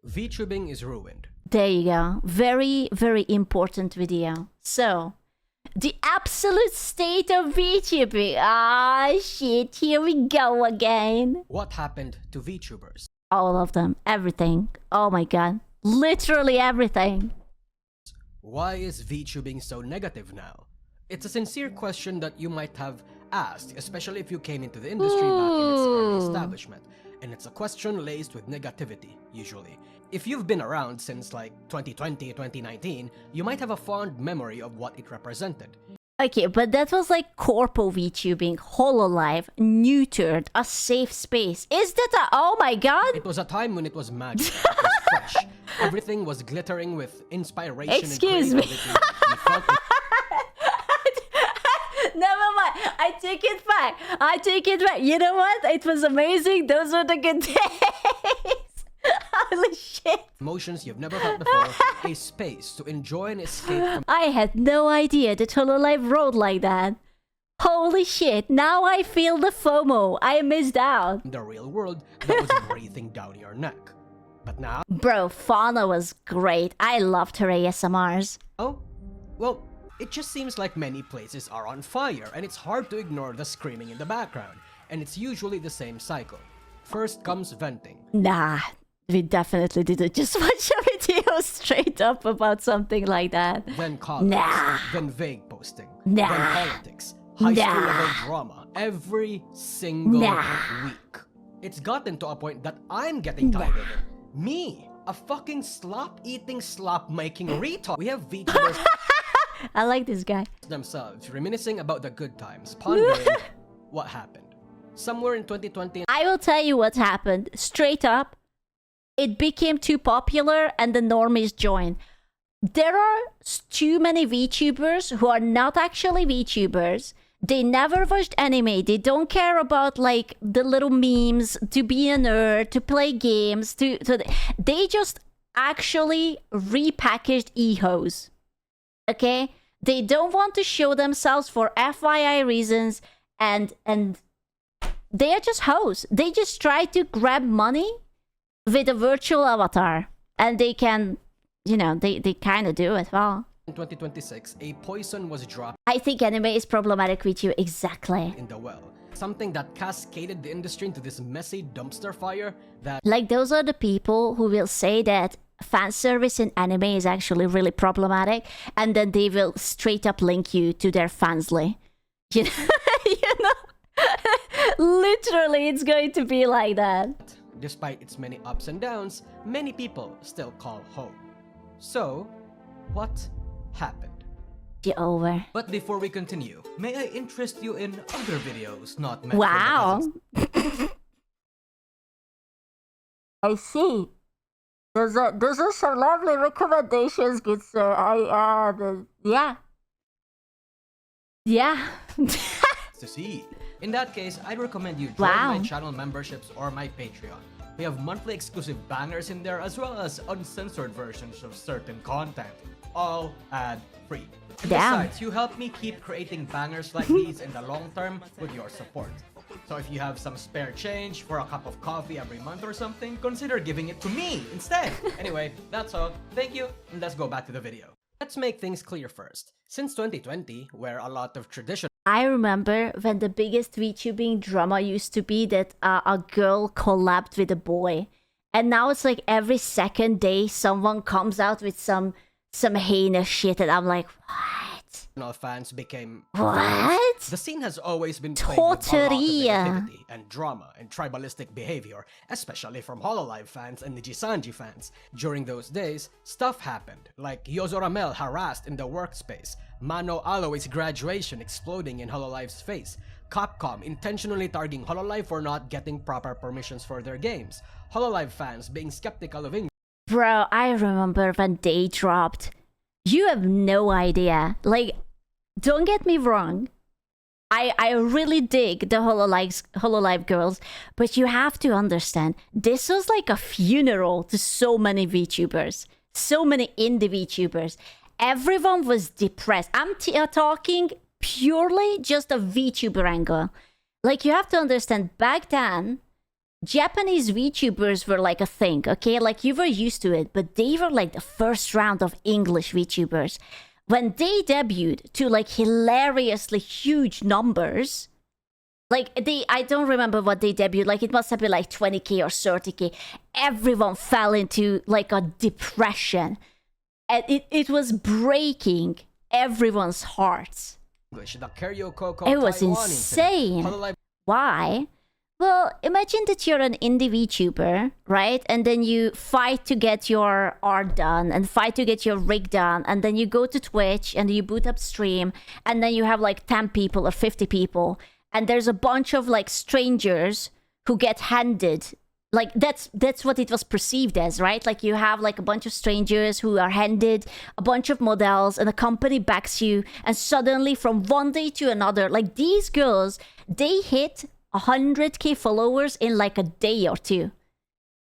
VTubing is ruined. There you go. Very, very important video. So, the absolute state of VTubing. Ah, shit. Here we go again. What happened to VTubers? All of them. Everything. Oh my god. Literally everything. Why is VTubing so negative now? It's a sincere question that you might have asked, especially if you came into the industry back in its early establishment. And it's a question laced with negativity, usually. If you've been around since like 2020, 2019, you might have a fond memory of what it represented. Okay, but that was like corpo VTubing, hololive, neutered, a safe space. Is that a... Oh my god! It was a time when it was magic, it was fresh. Everything was glittering with inspiration Excuse and me. creativity. You felt Never mind. I take it back. I take it back. You know what? It was amazing. Those were the good days. Holy shit. emotions you've never felt before, a space to enjoy and escape from I had no idea that hololive rolled like that. Holy shit. Now I feel the FOMO. I missed out. the real world that was breathing down your neck. But now, Bro, Fauna was great. I loved her ASMRs. oh, well, it just seems like many places are on fire and it's hard to ignore the screaming in the background. And it's usually the same cycle. First comes venting. Nah, we definitely didn't just watch a video straight up about something like that. Then comments, Nah. then vague posting, Nah. then politics, high school Nah. level drama, every single Nah. week. It's gotten to a point that I'm getting tired of it. Me, a fucking slop-eating, slop-making retard. We have VTubers I like this guy. themselves reminiscing about the good times, pondering what happened. Somewhere in 2020, I will tell you what happened. Straight up, it became too popular and the normies joined. There are too many VTubers who are not actually VTubers. They never watched anime. They don't care about like the little memes, to be a nerd, to play games, they just actually repackaged ehos. Okay? They don't want to show themselves for FYI reasons and they are just hoes. They just try to grab money with a virtual avatar. And they can, you know, they kind of do it well. in 2026, a poison was dropped I think anime is problematic with you. Exactly. in the well. Something that cascaded the industry into this messy dumpster fire that Like, those are the people who will say that fan service in anime is actually really problematic. And then they will straight up link you to their fansly. You know? You know? Literally, it's going to be like that. despite its many ups and downs, many people still call home. So, what happened? You're over. But before we continue, may I interest you in other videos not meant for the Wow. peasants? I see. Those are some lovely recommendations, good sir. Yeah. Yeah. To see. In that case, I'd recommend you join Wow. my channel memberships or my Patreon. We have monthly exclusive bangers in there as well as uncensored versions of certain content, all ad-free. And Damn. besides, you help me keep creating bangers like these in the long term with your support. So if you have some spare change for a cup of coffee every month or something, consider giving it to me instead. Anyway, that's all. Thank you, and let's go back to the video. Let's make things clear first. Since 2020, where a lot of traditional I remember when the biggest VTubing drama used to be that a girl collabed with a boy. And now it's like every second day someone comes out with some heinous shit and I'm like, what? fans became What? The scene has always been plagued with a lot of Torturia. negativity and drama and tribalistic behavior, especially from Hololive fans and Nijisanji fans. During those days, stuff happened, like Yozo Ramel harassed in the workspace, Mano Aloe's graduation exploding in Hololive's face, Capcom intentionally targeting Hololive for not getting proper permissions for their games, Hololive fans being skeptical of English. Bro, I remember when they dropped. You have no idea. Like, don't get me wrong. I really dig the Hololive girls, but you have to understand, this was like a funeral to so many VTubers, so many indie VTubers. Everyone was depressed. I'm talking purely just a VTuber angle. Like, you have to understand, back then, Japanese VTubers were like a thing, okay? Like you were used to it, but they were like the first round of English VTubers. When they debuted to like hilariously huge numbers, like I don't remember what they debuted, like it must have been like 20k or 30k. Everyone fell into like a depression. And it was breaking everyone's hearts. English, the Karaoke It was Taiwan insane. incident. Why? Well, imagine that you're an indie VTuber, right? And then you fight to get your art done and fight to get your rig done. And then you go to Twitch and you boot up stream. And then you have like 10 people or 50 people. And there's a bunch of like strangers who get handed. Like that's what it was perceived as, right? Like you have like a bunch of strangers who are handed a bunch of models and a company backs you. And suddenly from one day to another, like these girls, they hit 100k followers in like a day or two.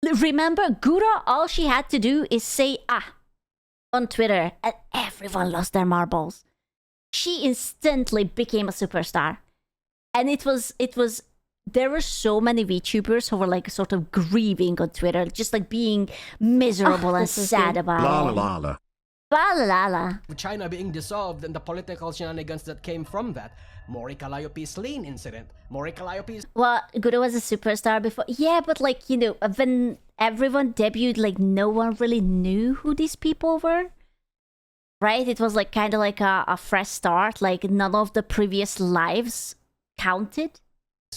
Remember, Gura, all she had to do is say on Twitter and everyone lost their marbles. She instantly became a superstar. And it was there were so many VTubers who were like sort of grieving on Twitter, just like being miserable and sad about it. La la la. La la. China being dissolved and the political shenanigans that came from that. Mori Calliope's Lean incident. Mori Calliope's... Well, Guru was a superstar before. Yeah, but like, you know, when everyone debuted, like no one really knew who these people were. Right? It was like kind of like a fresh start. Like none of the previous lives counted.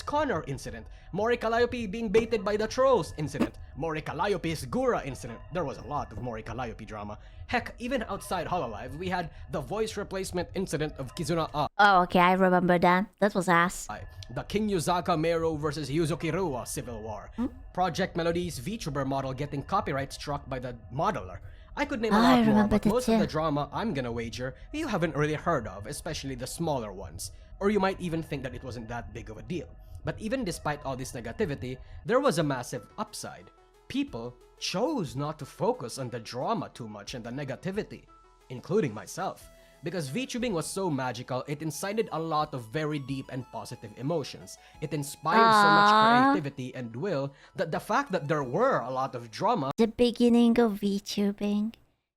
Connor incident. Mori Calliope being baited by the trolls incident. Mori Calliope's Gura incident. There was a lot of Mori Calliope drama. Heck, even outside Hololive, we had the voice replacement incident of Kizuna Oh, okay, I remember that. That was ass. The King Yuzaka Meru versus Yuzuki Rua civil war. Project Melody's VTuber model getting copyright struck by the modeler. I could name a lot more, but most of the drama I'm gonna wager you haven't really heard of, especially the smaller ones. Or you might even think that it wasn't that big of a deal. But even despite all this negativity, there was a massive upside. People chose not to focus on the drama too much and the negativity, including myself. Because VTubing was so magical, it incited a lot of very deep and positive emotions. It inspired so much creativity and will that the fact that there were a lot of drama... The beginning of VTubing.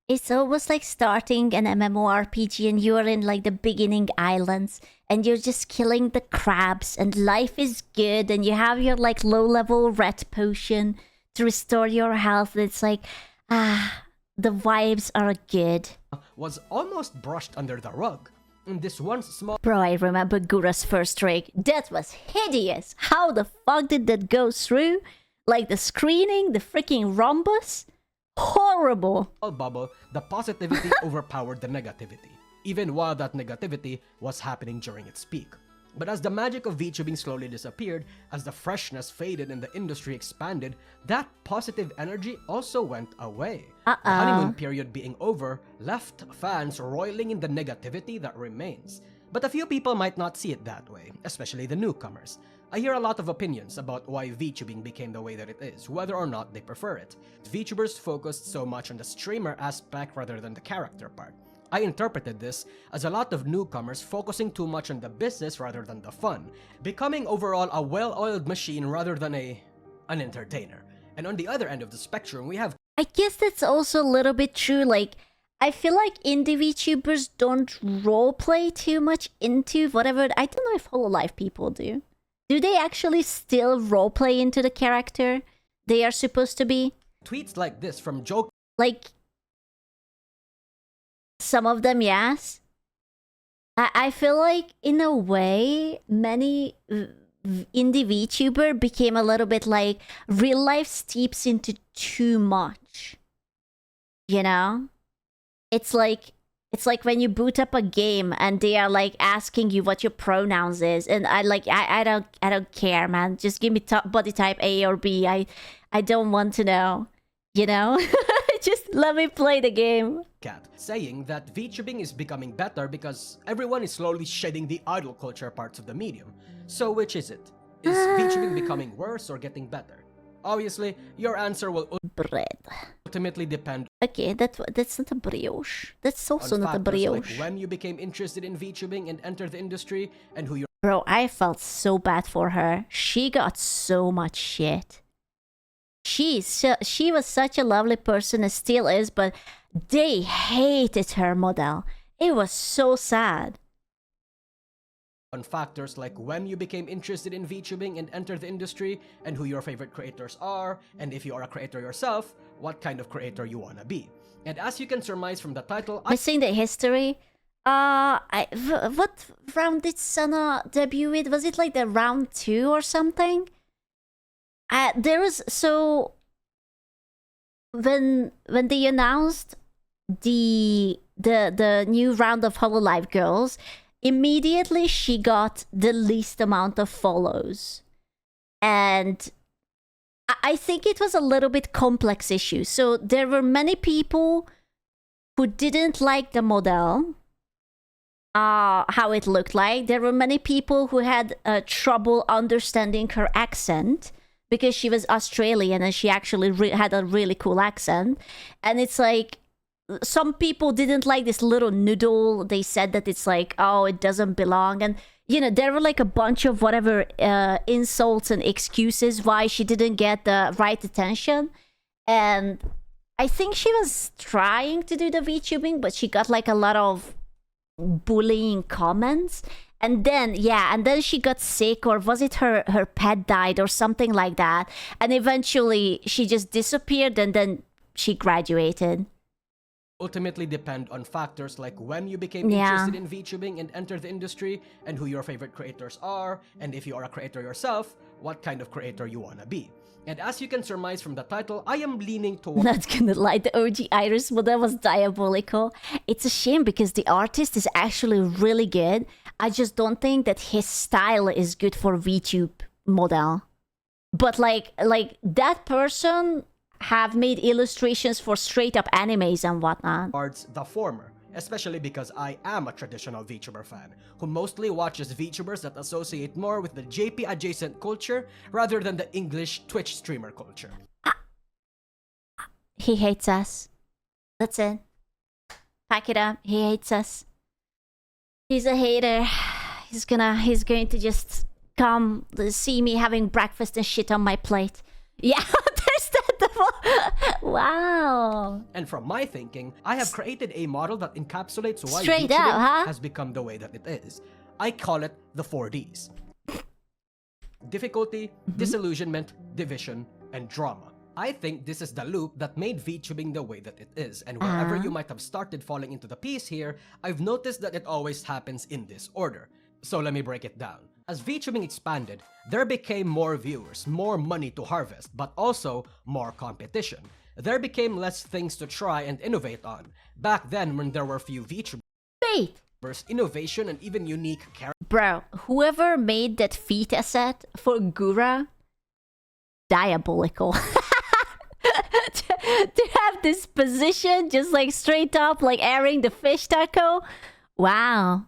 It's almost like starting an MMORPG and you're in like the beginning islands and you're just killing the crabs and life is good and you have your like low level red potion to restore your health. It's like, the vibes are good. Was almost brushed under the rug. And this one small... Bro, I remember Gura's first rig. That was hideous. How the fuck did that go through? Like the screening, the freaking rhombus? Horrible. Bubble, the positivity overpowered the negativity, even while that negativity was happening during its peak. But as the magic of VTubing slowly disappeared, as the freshness faded and the industry expanded, that positive energy also went away. The honeymoon period being over left fans roiling in the negativity that remains. But a few people might not see it that way, especially the newcomers. I hear a lot of opinions about why VTubing became the way that it is, whether or not they prefer it. VTubers focused so much on the streamer aspect rather than the character part. I interpreted this as a lot of newcomers focusing too much on the business rather than the fun, becoming overall a well-oiled machine rather than an entertainer. And on the other end of the spectrum, we have... I guess that's also a little bit true, like, I feel like indie VTubers don't roleplay too much into whatever... I don't know if Hololive people do. Do they actually still roleplay into the character they are supposed to be? Tweets like this from Joke... Like... Some of them, yes. I feel like, in a way, many indie VTuber became a little bit like real life steeps into too much. You know? It's like when you boot up a game and they are like asking you what your pronouns is, and I don't care, man. Just give me body type A or B. I don't want to know. You know? Just let me play the game. Cat saying that VTubing is becoming better because everyone is slowly shedding the idol culture parts of the medium. So which is it? Is VTubing becoming worse or getting better? Obviously, your answer will ultimately depend. Okay, that's not a brioche. That's also not a brioche. Like when you became interested in VTubing and entered the industry, and who your Bro, I felt so bad for her. She got so much shit. She was such a lovely person and still is, but they hated her model. It was so sad. On factors like when you became interested in VTubing and entered the industry, and who your favorite creators are, and if you are a creator yourself, what kind of creator you wanna be. And as you can surmise from the title, Missing the history. What round did Sana debut with? Was it like the round 2 or something? There was so when they announced the new round of Hololive Girls, immediately she got the least amount of follows, and I think it was a little bit complex issue. So there were many people who didn't like the model, how it looked like. There were many people who had trouble understanding her accent because she was Australian and she actually had a really cool accent. And it's like, some people didn't like this little noodle. They said that it's like, oh, it doesn't belong. And, you know, there were like a bunch of whatever insults and excuses why she didn't get the right attention. And I think she was trying to do the VTubing, but she got like a lot of bullying comments. And then, yeah, and then she got sick, or was it her pet died or something like that. And eventually she just disappeared, and then she graduated. Ultimately depend on factors like when you became interested in VTubing and entered the industry, and who your favorite creators are, and if you are a creator yourself, what kind of creator you wanna be. And as you can surmise from the title, I am leaning towards... Not gonna lie, the OG Iris model was diabolical. It's a shame because the artist is actually really good. I just don't think that his style is good for VTube model. But like that person have made illustrations for straight up animes and whatnot. Towards the former, especially because I am a traditional VTuber fan who mostly watches VTubers that associate more with the JP adjacent culture rather than the English Twitch streamer culture. He hates us. That's it. Pack it up. He hates us. He's a hater. He's going to just come see me having breakfast and shit on my plate. Yeah, there's that. Wow. And from my thinking, I have created a model that encapsulates why Straight VTubing up, huh? has become the way that it is. I call it the 4Ds. Difficulty, disillusionment, division, and drama. I think this is the loop that made VTubing the way that it is, and wherever you might have started falling into the piece here, I've noticed that it always happens in this order. So let me break it down. As VTubing expanded, there became more viewers, more money to harvest, but also more competition. There became less things to try and innovate on. Back then, when there were few VTubers, Wait. innovation, and even unique characters. Bro, whoever made that feet asset for Gura, diabolical. to have this position, just like straight up, like airing the fish taco. Wow.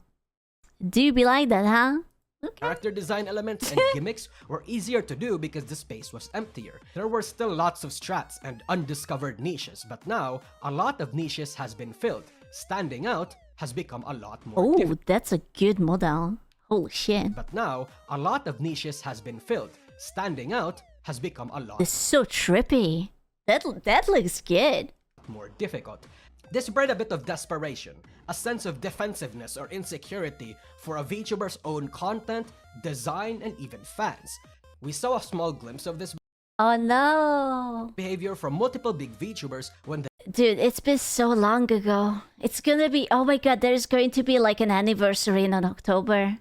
Do be like that, huh? Okay. Character design elements and gimmicks were easier to do because the space was emptier. There were still lots of strats and undiscovered niches, but now a lot of niches has been filled. Standing out has become a lot more Oh, difficult. that's a good model. Holy shit. But now a lot of niches has been filled. Standing out has become a lot This is so trippy. That looks good. more difficult. This bred a bit of desperation, a sense of defensiveness or insecurity for a VTuber's own content, design, and even fans. We saw a small glimpse of this Oh no. behavior from multiple big VTubers when Dude, it's been so long ago. It's gonna be, oh my god, there's going to be like an anniversary in October.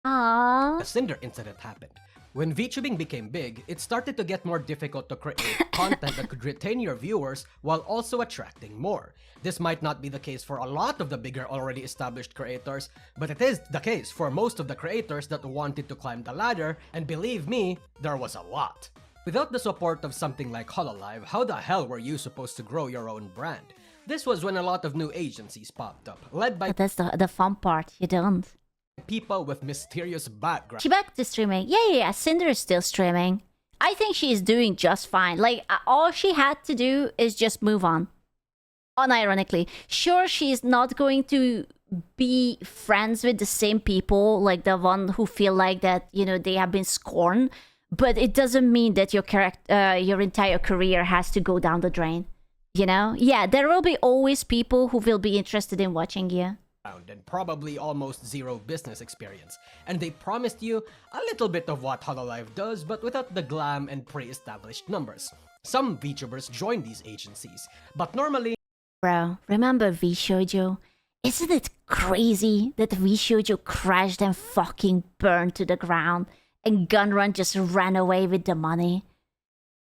Aww. the Cinder incident happened. When VTubing became big, it started to get more difficult to create content that could retain your viewers while also attracting more. This might not be the case for a lot of the bigger already established creators, but it is the case for most of the creators that wanted to climb the ladder, and believe me, there was a lot. Without the support of something like Hololive, how the hell were you supposed to grow your own brand? This was when a lot of new agencies popped up, led by But that's the fun part. You don't. people with mysterious backgrounds. She back to streaming. Yeah. Cinder is still streaming. I think she is doing just fine. Like, all she had to do is just move on. Unironically. Sure, she's not going to be friends with the same people, like the one who feel like that, you know, they have been scorned, but it doesn't mean that your entire career has to go down the drain, you know? Yeah, there will be always people who will be interested in watching you. And probably almost zero business experience, and they promised you a little bit of what Hololive does, but without the glam and pre-established numbers. Some VTubers join these agencies, but normally... Bro, remember VShojo? Isn't it crazy that VShojo crashed and fucking burned to the ground, and Gunrun just ran away with the money?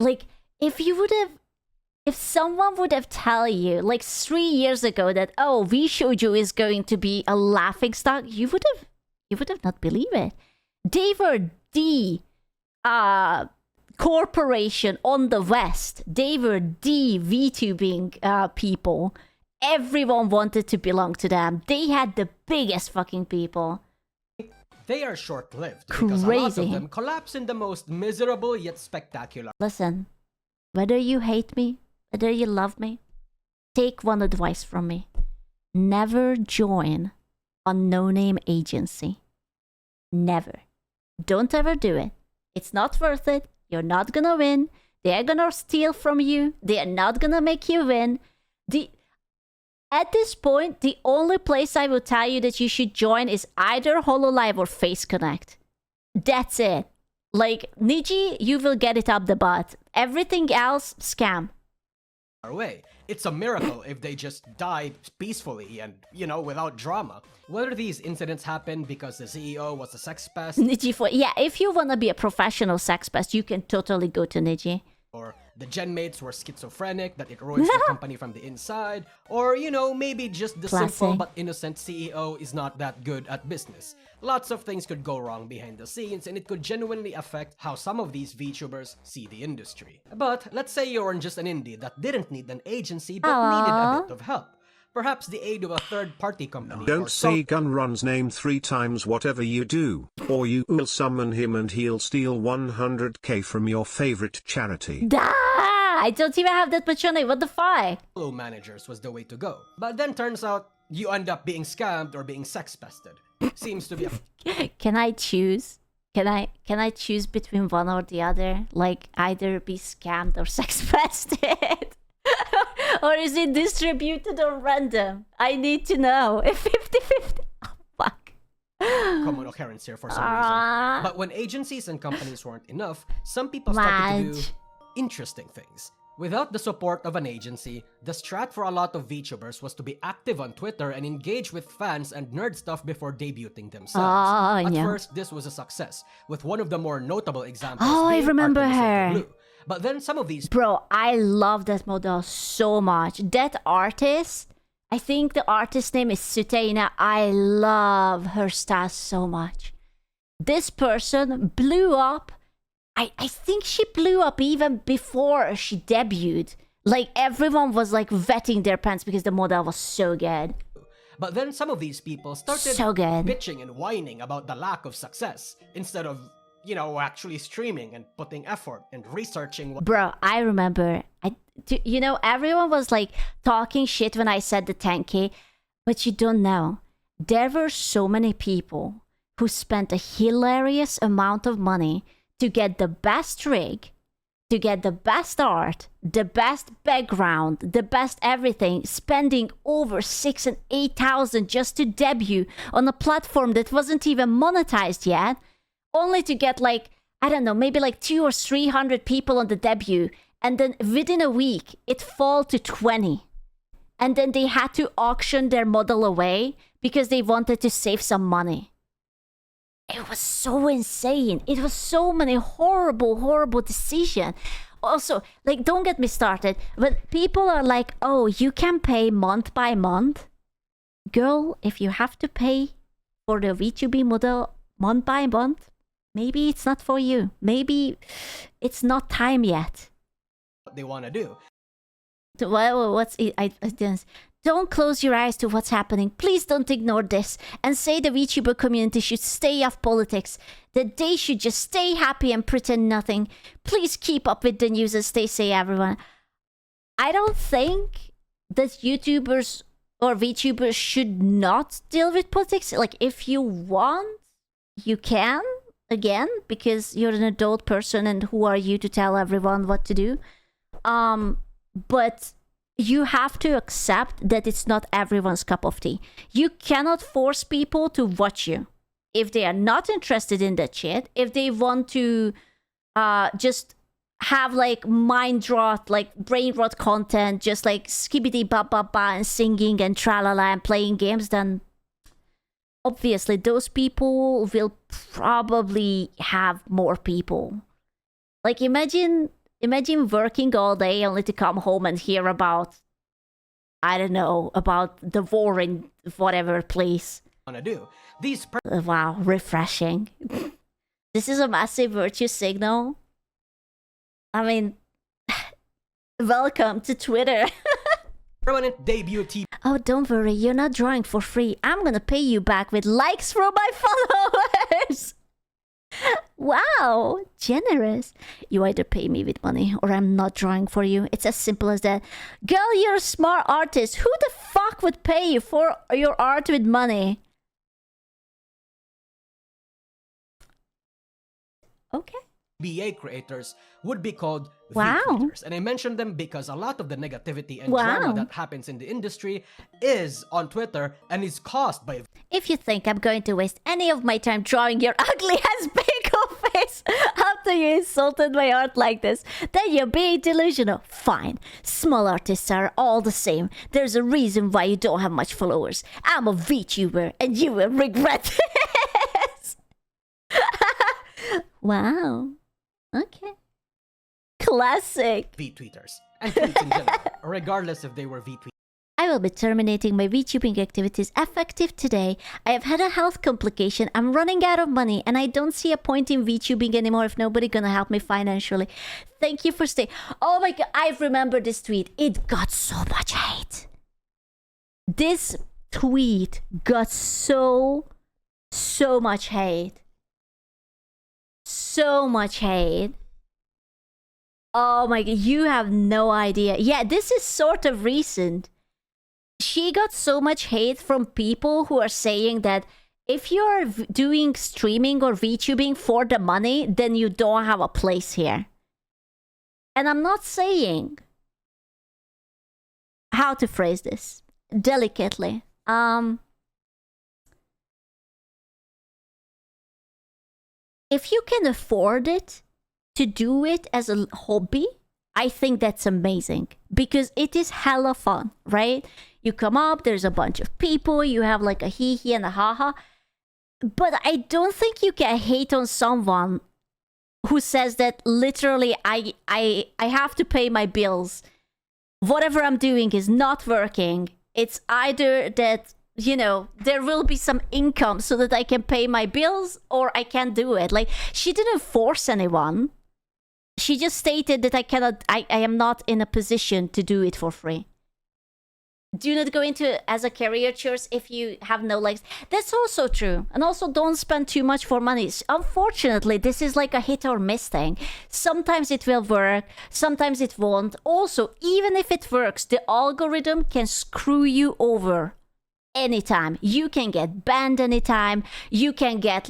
Like, if someone would have tell you, like 3 years ago, that, oh, VShojo is going to be a laughingstock, you would have not believed it. They were the corporation on the West. They were the VTubing people. Everyone wanted to belong to them. They had the biggest fucking people. They are short-lived because a lot of them collapse in the most miserable yet spectacular. Listen, whether you hate me, whether you love me, take one advice from me. Never join a no-name agency. Never. Don't ever do it. It's not worth it. You're not gonna win. They're gonna steal from you. They're not gonna make you win. At this point, the only place I will tell you that you should join is either Hololive or Face Connect. That's it. Like, Niji, you will get it up the butt. Everything else, scam. Way. It's a miracle if they just die peacefully and, you know, without drama. Whether these incidents happen because the CEO was a sex pest, yeah, if you want to be a professional sex pest, you can totally go to Niji. Or the genmates were schizophrenic, that it ruins the company from the inside, or, you know, maybe just the simple but innocent CEO is not that good at business. Lots of things could go wrong behind the scenes, and it could genuinely affect how some of these VTubers see the industry. But let's say you're just an indie that didn't need an agency but needed a bit of help. Perhaps the aid of a third-party company. Don't say Gunrun's name 3 times whatever you do, or you will summon him and he'll steal 100k from your favorite charity. I don't even have that much money, what the fuck? Low managers was the way to go. But then turns out, you end up being scammed or being sex-pested. Seems to be a... Can I choose? Can I choose between one or the other? Like, either be scammed or sex-pested? Or is it distributed or random? I need to know. 50-50. Oh, fuck. Common occurrence here for some reason. But when agencies and companies weren't enough, some people started to do interesting things. Without the support of an agency, the strat for a lot of VTubers was to be active on Twitter and engage with fans and nerd stuff before debuting themselves. At first, this was a success, with one of the more notable examples being I remember Artemis of the her. Blue. But then some of these... Bro, I love that model so much. That artist, I think the artist name is Suteina. I love her style so much. This person blew up. I think she blew up even before she debuted. Like, everyone was like vetting their pants because the model was so good. But then some of these people started bitching and whining about the lack of success, instead of, you know, actually streaming and putting effort and researching what... Bro, I remember, you know, everyone was like talking shit when I said the 10k, but you don't know. There were so many people who spent a hilarious amount of money to get the best rig, to get the best art, the best background, the best everything, spending over 6,000 and 8,000 just to debut on a platform that wasn't even monetized yet, only to get like, I don't know, maybe like 200 or 300 people on the debut, and then within a week it fall to 20. And then they had to auction their model away because they wanted to save some money. It was so insane. It was so many horrible decisions. Also, like, don't get me started, but people are like, oh, you can pay month by month. Girl, if you have to pay for the VTubing model month by month, maybe it's not for you. Maybe it's not time yet. What they want to do. Well, what's it? I didn't. Don't close your eyes to what's happening. Please don't ignore this and say the VTuber community should stay off politics, that they should just stay happy and pretend nothing. Please keep up with the news and stay safe, everyone. I don't think that YouTubers or VTubers should not deal with politics. Like, if you want, you can, again, because you're an adult person and who are you to tell everyone what to do? But you have to accept that it's not everyone's cup of tea. You cannot force people to watch you. If they are not interested in that shit, if they want to just have like mind rot, like brain rot content, just like skibbity ba ba ba and singing and tralala and playing games, then obviously those people will probably have more people. Like, imagine working all day only to come home and hear about, I don't know, about the war in whatever place. Want to do. These Wow, refreshing. This is a massive virtue signal. I mean, welcome to Twitter. permanent debut Oh, don't worry, you're not drawing for free. I'm gonna pay you back with likes from my followers. Wow, generous. You either pay me with money or I'm not drawing for you. It's as simple as that. Girl, you're a smart artist. Who the fuck would pay you for your art with money? Okay. BA creators would be called Wow. VTubers. And I mention them because a lot of the negativity and Wow. drama that happens in the industry is on Twitter and is caused by If you think I'm going to waste any of my time drawing your ugly ass pickle face after you insulted my art like this, then you're being delusional. Fine. Small artists are all the same. There's a reason why you don't have much followers. I'm a VTuber and you will regret this. Wow. Okay. Classic. VTweeters and tweets in general, regardless if they were VTweeters. I will be terminating my VTubing activities effective today. I have had a health complication. I'm running out of money and I don't see a point in VTubing anymore if nobody gonna help me financially. Thank you for staying. Oh my god, I remember this tweet. It got so much hate. This tweet got so much hate. So much hate. Oh my god, you have no idea. Yeah, this is sort of recent. She got so much hate from people who are saying that if you're doing streaming or VTubing for the money, then you don't have a place here. And I'm not saying how to phrase this delicately. If you can afford it to do it as a hobby, I think that's amazing because it is hella fun, right? You come up, there's a bunch of people, you have like a hee-hee and a ha-ha. But I don't think you can hate on someone who says that literally I have to pay my bills. Whatever I'm doing is not working. It's either that, you know, there will be some income so that I can pay my bills or I can't do it. Like, she didn't force anyone. She just stated that I am not in a position to do it for free. Do not go into as a career choice if you have no legs. That's also true. And also don't spend too much for money. Unfortunately, this is like a hit or miss thing. Sometimes it will work, sometimes it won't. Also, even if it works, the algorithm can screw you over anytime. You can get banned anytime. You can get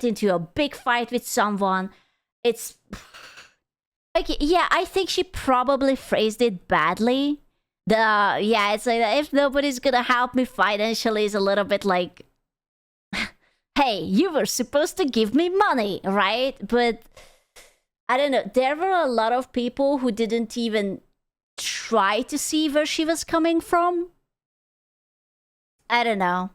into a big fight with someone. It's okay, yeah, I think she probably phrased it badly. It's like if nobody's gonna help me financially is a little bit like, hey, you were supposed to give me money, right? But I don't know. There were a lot of people who didn't even try to see where she was coming from. I don't know.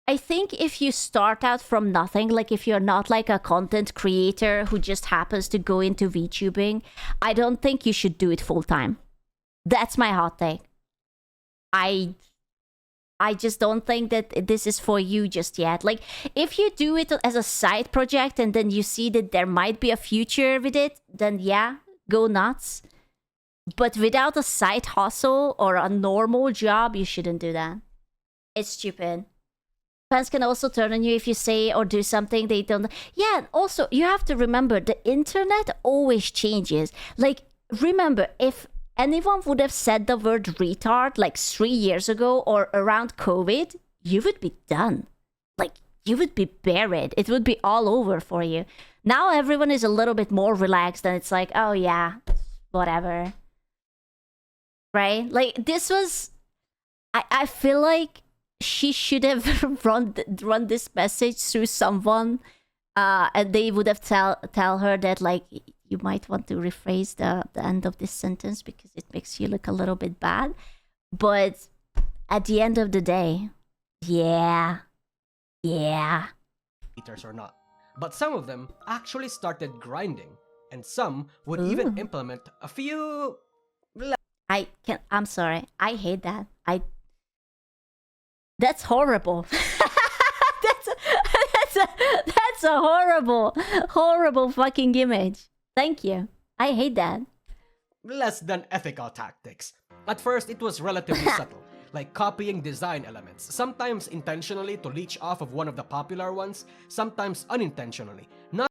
I think if you start out from nothing, like if you're not like a content creator who just happens to go into VTubing, I don't think you should do it full time. That's my hot take. I just don't think that this is for you just yet. Like, if you do it as a side project and then you see that there might be a future with it, then yeah, go nuts. But without a side hustle or a normal job, you shouldn't do that. It's stupid. Fans can also turn on you if you say or do something they don't. Yeah, also, you have to remember the internet always changes. Like, remember, if anyone would have said the word retard like 3 years ago or around COVID, you would be done. Like, you would be buried. It would be all over for you. Now everyone is a little bit more relaxed and it's like, oh yeah, whatever. Right? Like, this was... I feel like she should have run this message through someone, and they would have tell her that, like, you might want to rephrase the end of this sentence because it makes you look a little bit bad. But at the end of the day, yeah. Or not. But some of them actually started grinding, and some would even implement a few... I'm sorry. I hate that. That's horrible. that's a horrible fucking image. Thank you. I hate that. less than ethical tactics. At first, it was relatively subtle, like copying design elements, sometimes intentionally to leech off of one of the popular ones, sometimes unintentionally. Not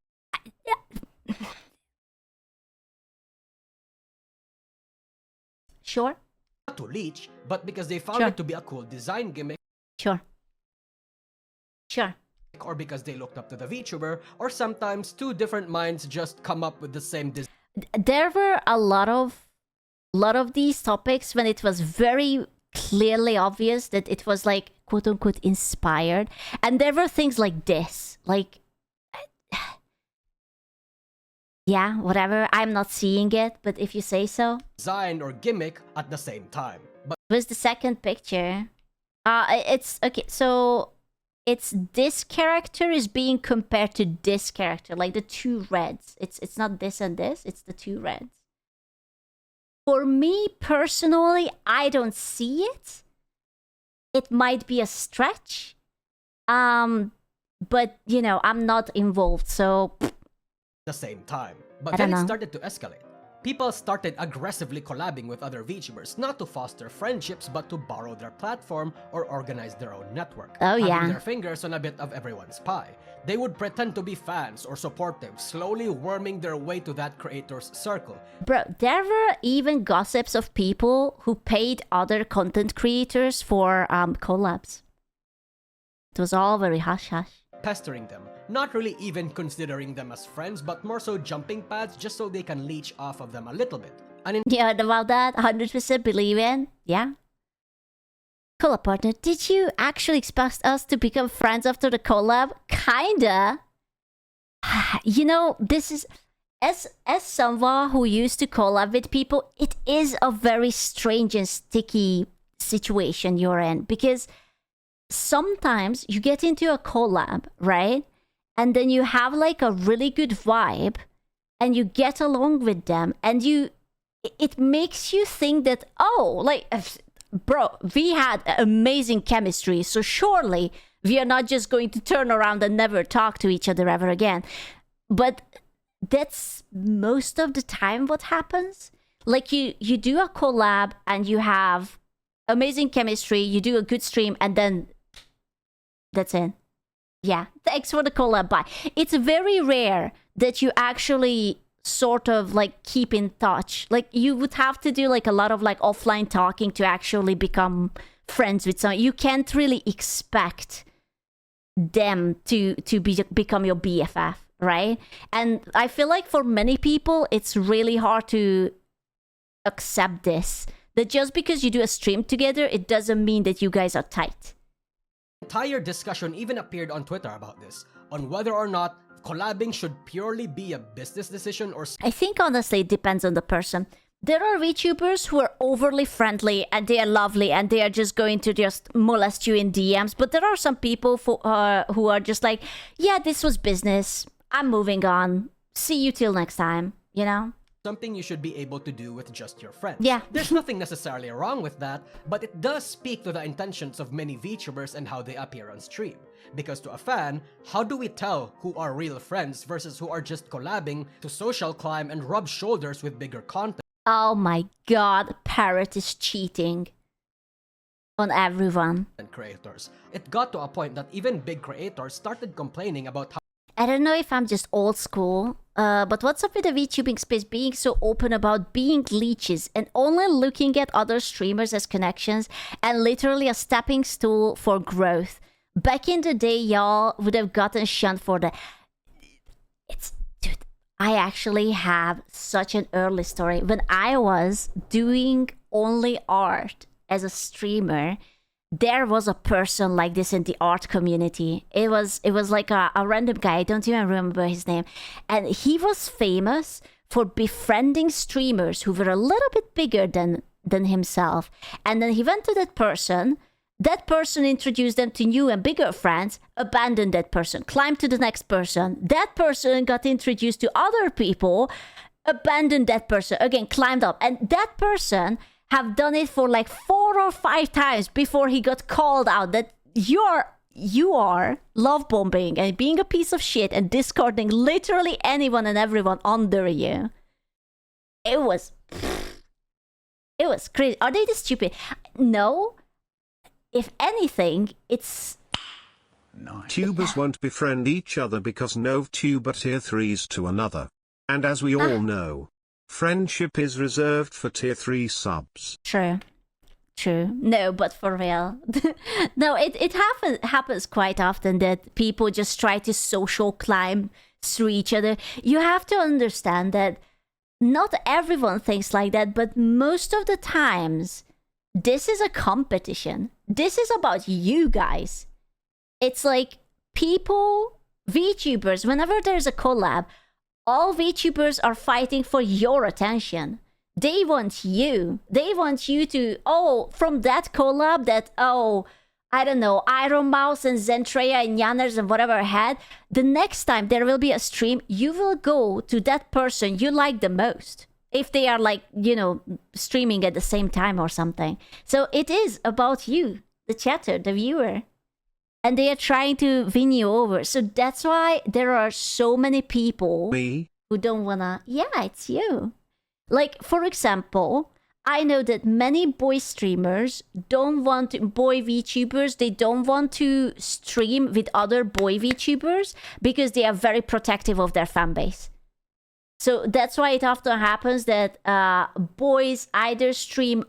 Sure. to leech, but because they found it to be a cool design gimmick, Sure. or because they looked up to the VTuber, or sometimes two different minds just come up with the same design. There were a lot of these topics when it was very clearly obvious that it was like quote unquote inspired, and there were things like this, like yeah, whatever, I'm not seeing it, but if you say so. Design or gimmick at the same time. But Was the second picture. It's okay, so it's this character is being compared to this character, like the two reds. It's not this and this, it's the two reds. For me personally, I don't see it. It might be a stretch. But you know, I'm not involved, so the same time. I But then don't it know. started to escalate. People started aggressively collabing with other VTubers, not to foster friendships, but to borrow their platform or organize their own network. Oh, having yeah. their fingers on a bit of everyone's pie. They would pretend to be fans or supportive, slowly worming their way to that creator's circle. Bro, there were even gossips of people who paid other content creators for collabs. It was all very hush-hush. Pestering them, not really even considering them as friends, but more so jumping pads just so they can leech off of them a little bit. And in You heard about that? 100% believe in? Yeah? Collab partner, did you actually expect us to become friends after the collab? Kinda. You know, this is... As someone who used to collab with people, it is a very strange and sticky situation you're in. Because sometimes you get into a collab, right? And then you have like a really good vibe and you get along with them and it makes you think that, oh, like, bro, we had amazing chemistry, so surely we are not just going to turn around and never talk to each other ever again. But that's most of the time what happens. Like you do a collab and you have amazing chemistry, you do a good stream, and then that's it. Yeah, thanks for the collab, bye. It's very rare that you actually sort of like keep in touch. Like you would have to do like a lot of like offline talking to actually become friends with someone. You can't really expect them to become your BFF, right? And I feel like for many people, it's really hard to accept this. That just because you do a stream together, it doesn't mean that you guys are tight. entire discussion even appeared on Twitter about this, on whether or not collabing should purely be a business decision or I think honestly it depends on the person. There are VTubers who are overly friendly and they are lovely and they are just going to just molest you in DMs. But there are some people who are just like, yeah, this was business. I'm moving on. See you till next time, you know? something you should be able to do with just your friends. Yeah. There's nothing necessarily wrong with that, but it does speak to the intentions of many VTubers and how they appear on stream. Because to a fan, how do we tell who are real friends versus who are just collabing to social climb and rub shoulders with bigger content Oh my god, Parrot is cheating on everyone. creators? It got to a point that even big creators started complaining about how I don't know if I'm just old school, but what's up with the VTubing space being so open about being leeches and only looking at other streamers as connections and literally a stepping stool for growth? Back in the day, y'all would have gotten shunned for the... Dude, I actually have such an early story. When I was doing only art as a streamer, there was a person like this in the art community. It was like a random guy. I don't even remember his name. And he was famous for befriending streamers who were a little bit bigger than himself. And then he went to that person. That person introduced them to new and bigger friends, abandoned that person, climbed to the next person. That person got introduced to other people, abandoned that person, again, climbed up. And that person have done it for like 4 or 5 times before he got called out that you are love bombing and being a piece of shit and discarding literally anyone and everyone under you. It was crazy. Are they this stupid? No. If anything, it's... Tubers won't befriend each other because no tuber tier 3s to another. And as we all know, friendship is reserved for tier 3 subs. True. No, but for real. No, it happens quite often that people just try to social climb through each other. You have to understand that not everyone thinks like that, but most of the times, this is a competition. This is about you guys. It's like people, VTubers, whenever there's a collab, all VTubers are fighting for your attention. They want you. They want you to, from that collab that, I don't know, Iron Mouse and Zentreya and Yanners and whatever had, the next time there will be a stream, you will go to that person you like the most. If they are like, streaming at the same time or something. So it is about you, the chatter, the viewer. And they are trying to win you over. So that's why there are so many people who don't wanna... Yeah, it's you. Like, for example, I know that many boy streamers don't want to... Boy VTubers, they don't want to stream with other boy VTubers because they are very protective of their fan base. So that's why it often happens that boys either stream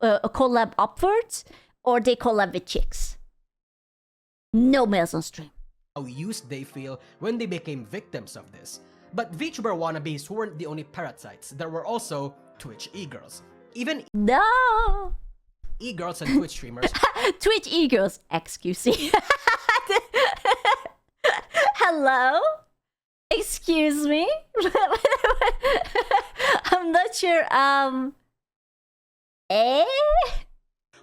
collab upwards or they collab with chicks. No males on stream. How used they feel when they became victims of this. But VTuber wannabes weren't the only parasites. There were also Twitch e-girls. Even No! e-girls and Twitch streamers. Twitch e-girls, excuse me. Hello? Excuse me? I'm not sure,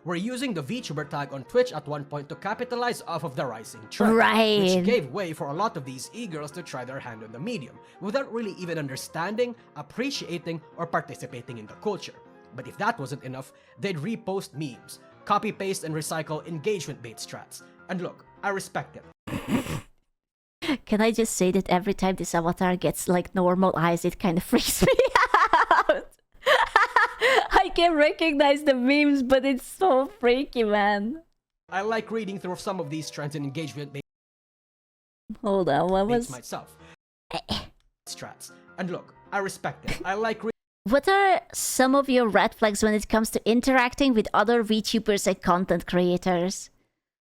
Were using the VTuber tag on Twitch at one point to capitalize off of the rising trend. Right. Which gave way for a lot of these e-girls to try their hand on the medium, without really even understanding, appreciating, or participating in the culture. But if that wasn't enough, they'd repost memes, copy-paste and recycle engagement bait strats. And look, I respect it. Can I just say that every time this avatar gets like normal eyes, it kind of freaks me out. I can recognize the memes, but it's so freaky, man. I like reading through some of these trends and engagement bait Hold on, what was... myself. Strats. And look, I respect it. I like What are some of your red flags when it comes to interacting with other VTubers and content creators?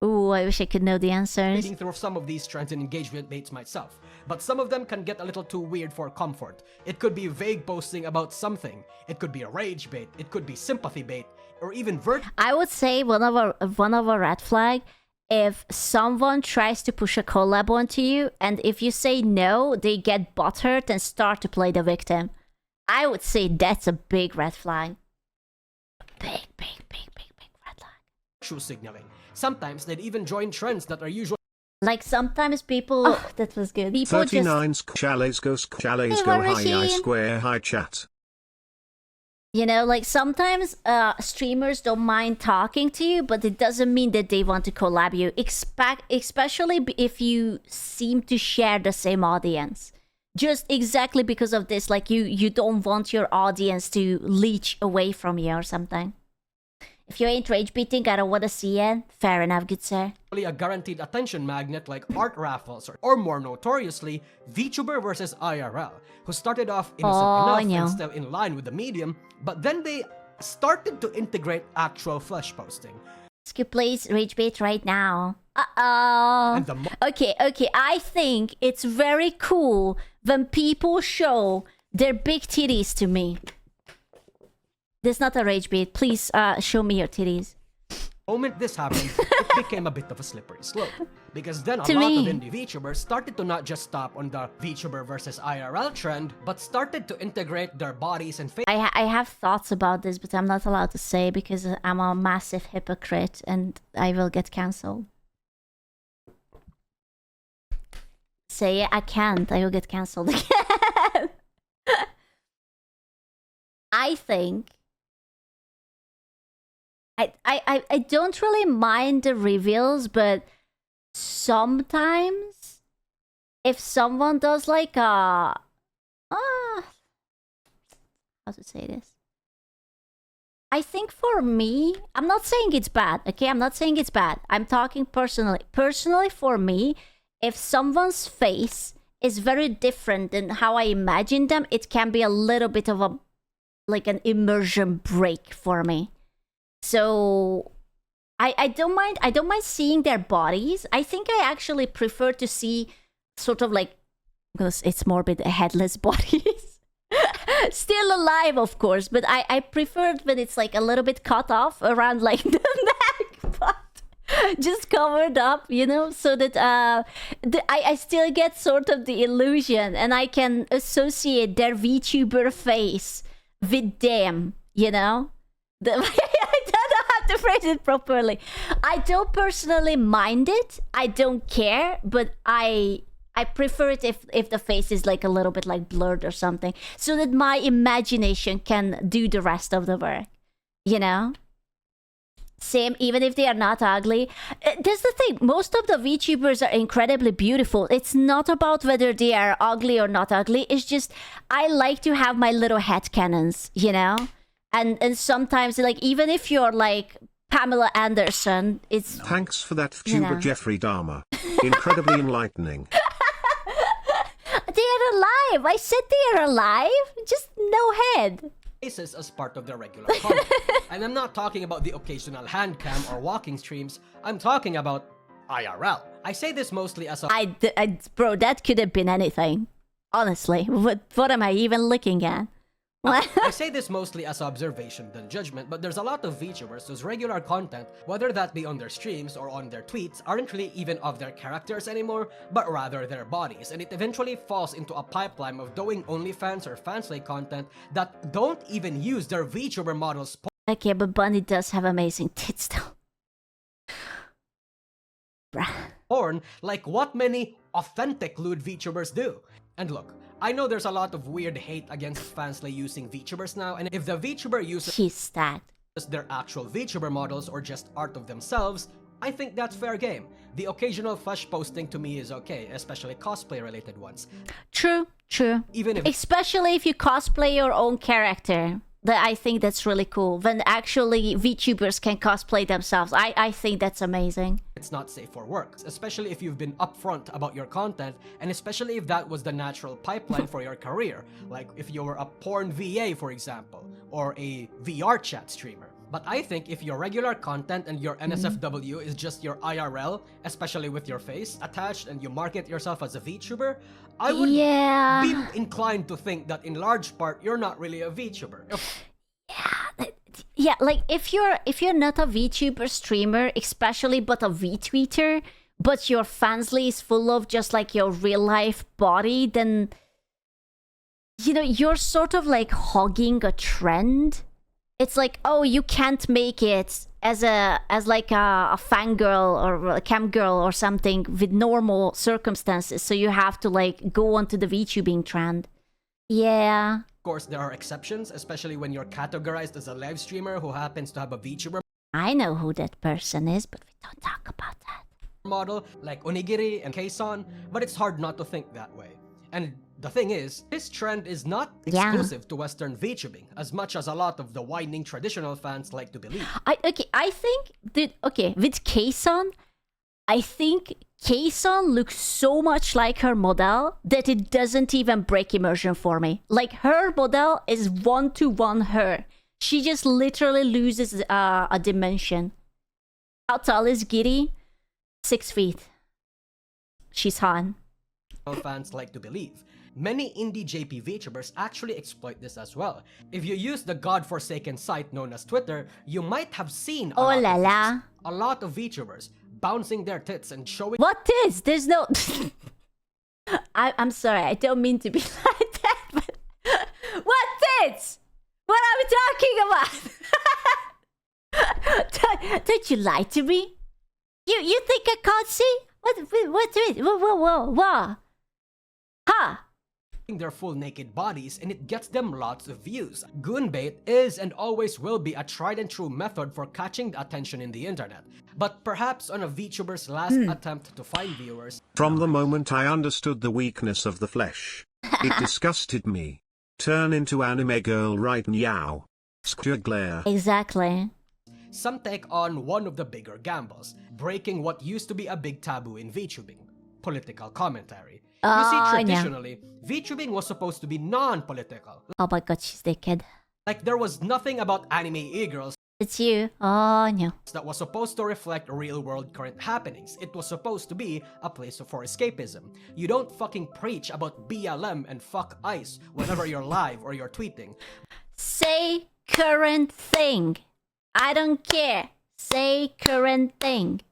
Ooh, I wish I could know the answers. reading through some of these trends and engagement baits myself, but some of them can get a little too weird for comfort. It could be vague posting about something, it could be a rage bait, it could be sympathy bait, or even I would say one of a red flag, if someone tries to push a collab onto you, and if you say no, they get butthurt and start to play the victim. I would say that's a big red flag. Big red flag. true signaling. Sometimes they'd even join trends that are usually Like sometimes people... that was good. People 39's chalets go Hey, hi I Rasheen. square hi chat. You know, like sometimes streamers don't mind talking to you, but it doesn't mean that they want to collab you, especially if you seem to share the same audience. Just exactly because of this, like you don't want your audience to leech away from you or something. If you ain't rage beating, I don't want to see it. Fair enough, good sir. a guaranteed attention magnet like art raffles, or more notoriously, VTuber versus IRL, who started off innocent enough and still in line with the medium, but then they started to integrate actual flesh posting. Skip plays rage bait right now. Uh-oh. And the Okay, I think it's very cool when people show their big titties to me. This is not a rage bait. Please show me your titties. moment this happened, it became a bit of a slippery slope. Because then a lot of indie VTubers started to not just stop on the VTuber versus IRL trend, but started to integrate their bodies and faces. I have thoughts about this, but I'm not allowed to say because I'm a massive hypocrite and I will get cancelled. Say it, I can't. I will get cancelled again. I think I don't really mind the reveals, but sometimes if someone does like a how to say this? I think for me, I'm not saying it's bad, okay? I'm not saying it's bad. I'm talking personally. Personally for me, if someone's face is very different than how I imagine them, it can be a little bit of a like an immersion break for me. So I don't mind seeing their bodies. I think I actually prefer to see sort of like, because it's morbid, headless bodies. Still alive, of course, but I prefer it when it's like a little bit cut off around like the neck, but just covered up, you know, so that I still get sort of the illusion and I can associate their VTuber face with them, you know? I don't know how to phrase it properly. I don't personally mind it. I don't care, but I prefer it if the face is like a little bit like blurred or something, so that my imagination can do the rest of the work, you know? Same, even if they are not ugly. That's the thing. Most of the VTubers are incredibly beautiful. It's not about whether they are ugly or not ugly. It's just, I like to have my little headcanons, you know? And sometimes, like, even if you're like Pamela Anderson, it's... Thanks for that, Vtuber Jeffrey Dahmer. Incredibly enlightening. They're alive. I said they're alive. Just no head. Faces as part of their regular content. And I'm not talking about the occasional hand cam or walking streams. I'm talking about IRL. I say this mostly as a... Bro, that could have been anything. Honestly, what am I even looking at? I say this mostly as observation than judgment, but there's a lot of VTubers whose regular content, whether that be on their streams or on their tweets, aren't really even of their characters anymore, but rather their bodies, and it eventually falls into a pipeline of doing OnlyFans or Fansplay content that don't even use their VTuber models. Okay, but Bunny does have amazing tits though. Bruh. Porn, like what many authentic lewd VTubers do. And look, I know there's a lot of weird hate against Fansplay using VTubers now, and if the VTuber uses their actual VTuber models or just art of themselves, I think that's fair game. The occasional flesh posting to me is okay, especially cosplay related ones. True. Even if especially if you cosplay your own character. I think that's really cool. When actually VTubers can cosplay themselves. I think that's amazing. It's not safe for work, especially if you've been upfront about your content, and especially if that was the natural pipeline for your career, like if you were a porn VA, for example, or a VR chat streamer. But I think if your regular content and your NSFW is just your IRL, especially with your face attached, and you market yourself as a VTuber, I would be inclined to think that in large part you're not really a VTuber. Yeah, like if you're not a VTuber streamer, especially but a VTweeter, but your Fansly is full of just like your real life body, then you know you're sort of like hogging a trend. It's like, oh, you can't make it as like a fangirl or a cam girl or something with normal circumstances, so you have to like go onto the VTubing trend. Yeah. Of course, there are exceptions, especially when you're categorized as a live streamer who happens to have a VTuber I know who that person is, but we don't talk about that. Model like Onigiri and Keisan, but it's hard not to think that way. And the thing is, this trend is not Yeah. exclusive to Western VTubing, as much as a lot of the whining traditional fans like to believe. I think that with Kason, I think Kason looks so much like her model that it doesn't even break immersion for me. Like her model is 1-to-1 her. She just literally loses a dimension. How tall is Giri? 6 feet. She's Han. Fans like to believe. Many indie JP VTubers actually exploit this as well. If you use the godforsaken site known as Twitter, you might have seen Oh la la. a lot of VTubers bouncing their tits and showing What is? There's no... I'm sorry, I don't mean to be like that, but... What tits? What are we talking about? Don't you lie to me? You think I can't see? What? Ha! their full naked bodies, and it gets them lots of views. Goonbait is and always will be a tried and true method for catching attention in the internet. But perhaps on a VTuber's last attempt to find viewers, From the moment I understood the weakness of the flesh, it disgusted me. Turn into anime girl right now. Square glare. Exactly. some take on one of the bigger gambles, breaking what used to be a big taboo in VTubing: political commentary. You see, traditionally, VTubing was supposed to be non-political. Oh my god, she's naked. Like, there was nothing about anime e-girls It's you. Oh no. that was supposed to reflect real-world current happenings. It was supposed to be a place for escapism. You don't fucking preach about BLM and fuck ICE whenever you're live or you're tweeting. Say current thing. I don't care. Say current thing.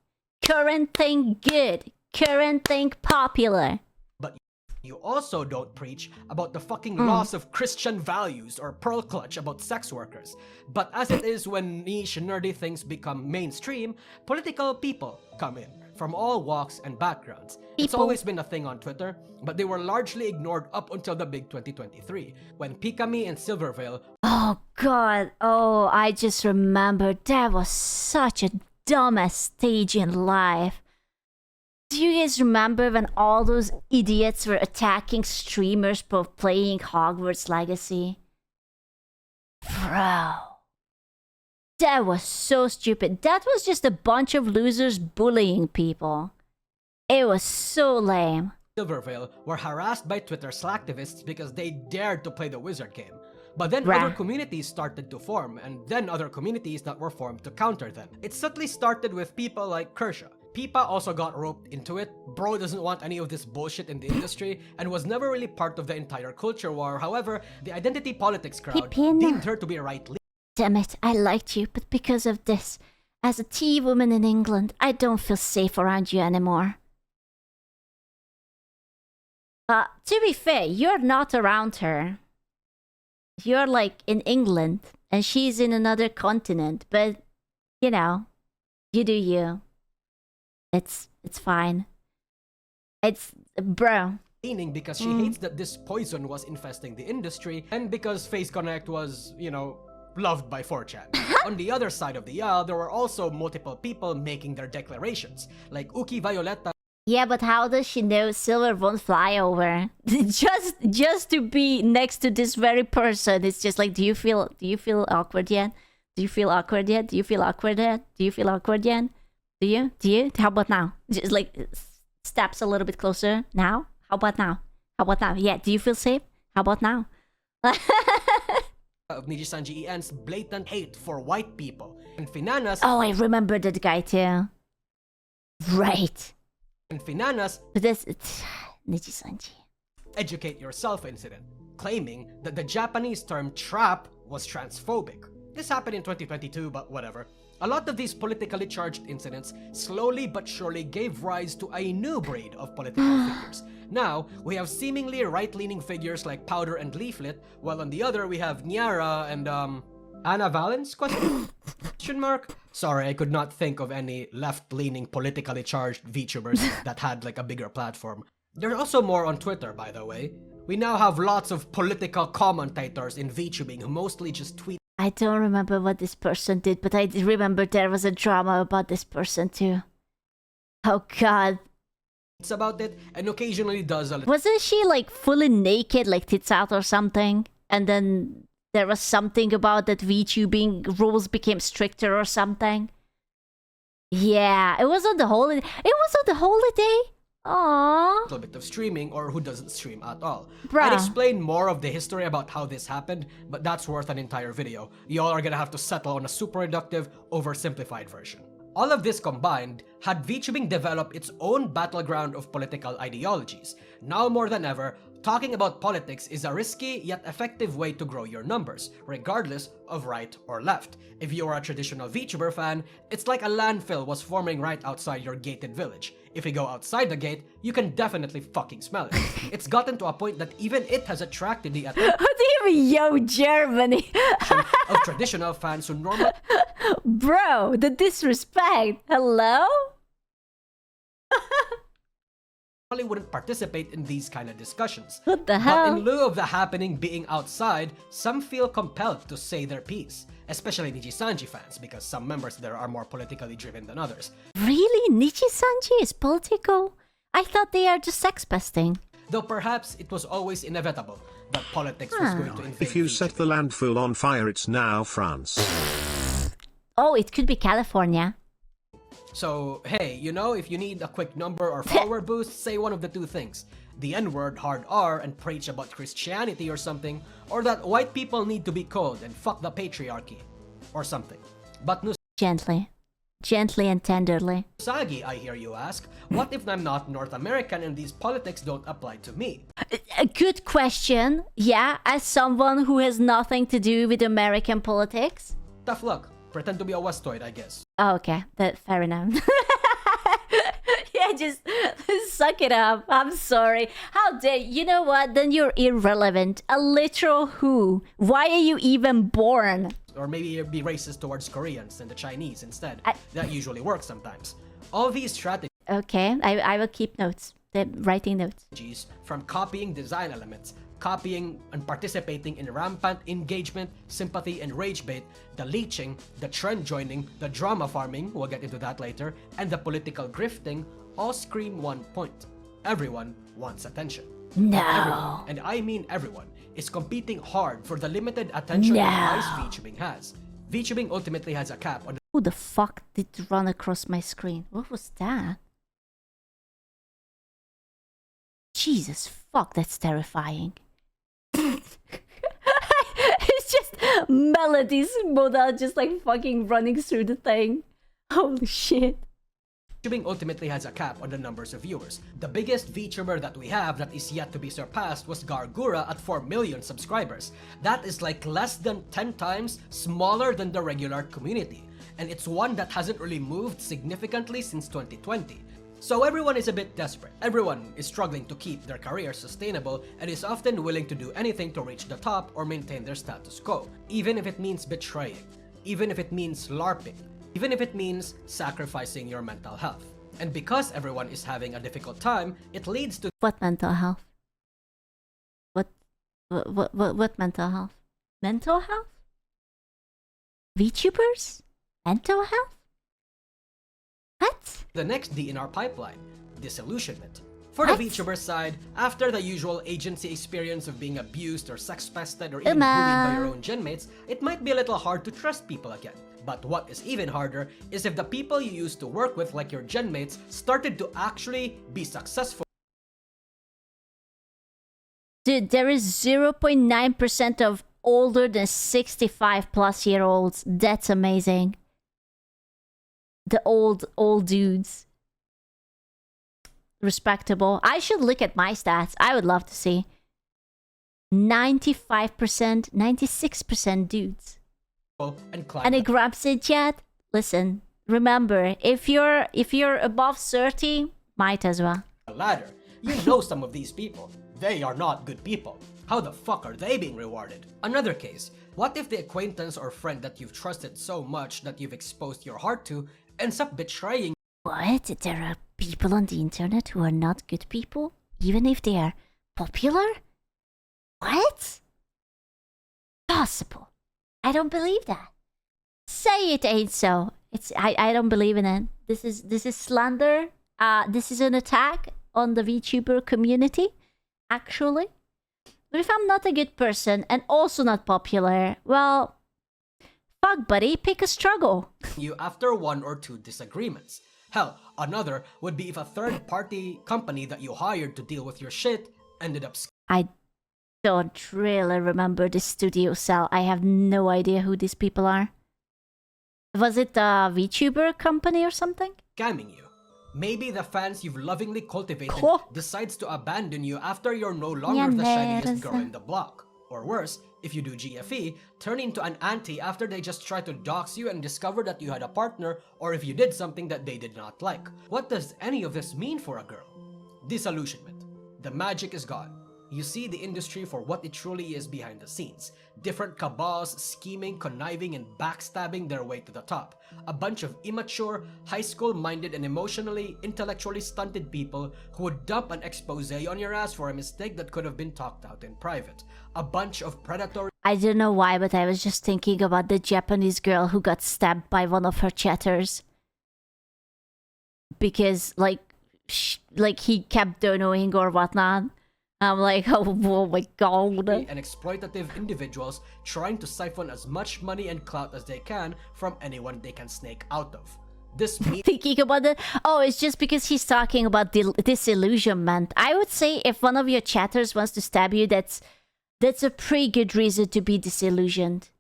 Current thing good. Current thing popular. But you also don't preach about the fucking loss of Christian values or pearl clutch about sex workers. But as it is when niche nerdy things become mainstream, political people come in from all walks and backgrounds. It's always been a thing on Twitter, but they were largely ignored up until the big 2023, when Pikami and Silvervale Oh god. Oh, I just remembered that was such a dumbass stage in life. Do you guys remember when all those idiots were attacking streamers for playing Hogwarts Legacy? Bro. That was so stupid. That was just a bunch of losers bullying people. It was so lame. Silvervale were harassed by Twitter slacktivists because they dared to play the wizard game. But then Right. other communities started to form, and then other communities that were formed to counter them. It subtly started with people like Kershaw. Pipa also got roped into it. Bro doesn't want any of this bullshit in the industry and was never really part of the entire culture war. However, the identity politics crowd Pipin. deemed her to be right-leaning. Damn it, I liked you, but because of this, as a tea woman in England, I don't feel safe around you anymore. To be fair, you're not around her. You're like in England, and she's in another continent, but, you know, you do you. It's fine. It's, bro. Because she hates that this poison was infesting the industry, and because Face Connect was, you know, loved by 4chan. On the other side of the aisle, there were also multiple people making their declarations, like Uki Violeta. Yeah, but how does she know Silver won't fly over? just to be next to this very person, it's just like, do you feel awkward yet? Do you feel awkward yet? Do you feel awkward yet? Do you feel awkward yet? Do you? How about now? Just like steps a little bit closer. Now? How about now? How about now? Yeah, do you feel safe? How about now? Of Nijisanji EN's blatant hate for white people. And Finanas, Oh, I remember that guy too. Right. But that's Nijisanji. educate yourself incident, claiming that the Japanese term trap was transphobic. This happened in 2022, but whatever. A lot of these politically charged incidents slowly but surely gave rise to a new breed of political figures. Now, we have seemingly right-leaning figures like Powder and Leaflet, while on the other we have Nyara and, Anna Valens? Question mark? Sorry, I could not think of any left-leaning politically charged VTubers that had like a bigger platform. There's also more on Twitter, by the way. We now have lots of political commentators in VTubing who mostly just tweet. I don't remember what this person did, but I remember there was a drama about this person too. Oh god. about it and occasionally does a little Wasn't she like fully naked, like tits out or something? And then there was something about that VTubing rules became stricter or something. Yeah, it was on the holiday. It was on the holiday. Aww. bit of streaming or who doesn't stream at all. Bruh. I'd explain more of the history about how this happened, but that's worth an entire video. Y'all are gonna have to settle on a super reductive, oversimplified version. All of this combined had VTubing develop its own battleground of political ideologies. Now more than ever, talking about politics is a risky yet effective way to grow your numbers, regardless of right or left. If you are a traditional VTuber fan, it's like a landfill was forming right outside your gated village. If you go outside the gate, you can definitely fucking smell it. It's gotten to a point that even it has attracted the attention What do you mean, yo, Germany? of traditional fans who normally Bro, the disrespect. Hello? wouldn't participate in these kind of discussions. What the But hell? in lieu of the happening being outside, some feel compelled to say their piece, especially Nijisanji fans, because some members there are more politically driven than others. Really? Nichi-sanji is political? I thought they are just sex pesting. Though perhaps it was always inevitable that politics was going to invade If you set the landfill on fire, it's now France. Oh, it could be California. So, hey, you know, if you need a quick number or follower boost, say one of the two things. The N-word, hard R, and preach about Christianity or something, or that white people need to be cold and fuck the patriarchy, or something. But Gently. Gently and tenderly. Nusagi, I hear you ask, what if I'm not North American and these politics don't apply to me? A good question. Yeah, as someone who has nothing to do with American politics. Tough luck. Pretend to be a Westoid, I guess. Oh, okay. Fair enough. Yeah, just suck it up. I'm sorry. How dare you know what? Then you're irrelevant. A literal who? Why are you even born? Or maybe be racist towards Koreans and the Chinese instead. That usually works sometimes. All these strategies, Okay, I will keep notes. Writing notes. from copying design elements, copying and participating in rampant engagement, sympathy, and rage bait, the leeching, the trend joining, the drama farming, we'll get into that later, and the political grifting all scream one point. Everyone wants attention. No. Everyone, and I mean everyone, is competing hard for the limited attention and eyes VTubing has. VTubing ultimately has a cap on Who the fuck did run across my screen? What was that? Jesus fuck, that's terrifying. It's just melodies modal just like fucking running through the thing. Holy shit. VTubing ultimately has a cap on the numbers of viewers. The biggest VTuber that we have that is yet to be surpassed was Gargura at 4 million subscribers. That is like less than 10 times smaller than the regular community. And it's one that hasn't really moved significantly since 2020. So everyone is a bit desperate. Everyone is struggling to keep their career sustainable and is often willing to do anything to reach the top or maintain their status quo, even if it means betraying, even if it means LARPing, even if it means sacrificing your mental health. And because everyone is having a difficult time, it leads to What mental health? What mental health? Mental health? VTubers? Mental health? What? the next D in our pipeline, disillusionment. For the What? VTuber side, after the usual agency experience of being abused or sex-pested or even bullied by your own genmates, it might be a little hard to trust people again. But what is even harder is if the people you used to work with, like your genmates, started to actually be successful. Dude, there is 0.9% of older than 65 plus year olds. That's amazing. The old dudes. Respectable. I should look at my stats. I would love to see. 95%, 96% dudes. And climb And it grabs in chat. Listen, remember, if you're above 30, might as well. the ladder. You know some of these people. They are not good people. How the fuck are they being rewarded? Another case. What if the acquaintance or friend that you've trusted so much that you've exposed your heart to ends up betraying What? There are people on the internet who are not good people, even if they are popular? What? Possible. I don't believe that. Say it ain't so. I don't believe in it. This is slander. This is an attack. on the VTuber community, actually. But if I'm not a good person and also not popular, well, fuck buddy, pick a struggle. You after one or two disagreements. Hell, another would be if a third-party company that you hired to deal with your shit ended up I don't really remember the studio cell. I have no idea who these people are. Was it a VTuber company or something? scamming you. Maybe the fans you've lovingly cultivated Oh. decides to abandon you after you're no longer the shiniest girl in the block. Or worse, if you do GFE, turn into an auntie after they just try to dox you and discover that you had a partner, or if you did something that they did not like. What does any of this mean for a girl? Disillusionment. The magic is gone. You see the industry for what it truly is behind the scenes. Different cabals scheming, conniving, and backstabbing their way to the top. A bunch of immature, high school-minded, and emotionally, intellectually stunted people who would dump an expose on your ass for a mistake that could have been talked out in private. A bunch of predatory... I don't know why, but I was just thinking about the Japanese girl who got stabbed by one of her chatters. Because, like he kept donoing or whatnot. I'm like, oh my god. and exploitative individuals trying to siphon as much money and clout as they can from anyone they can snake out of. This means Thinking about it. Oh, it's just because he's talking about disillusionment. I would say if one of your chatters wants to stab you, that's a pretty good reason to be disillusioned.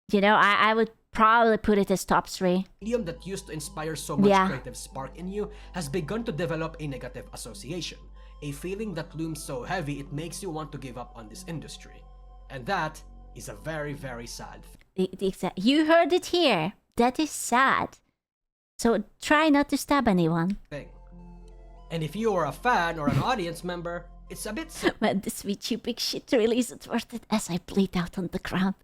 You know, I would probably put it as top 3. medium that used to inspire so much Yeah. creative spark in you has begun to develop a negative association. A feeling that looms so heavy it makes you want to give up on this industry. And that is a very, very sad thing. You heard it here. That is sad. So try not to stab anyone. And if you are a fan or an audience member, it's a bit Man, this VTubing shit really isn't worth it as I bleed out on the ground.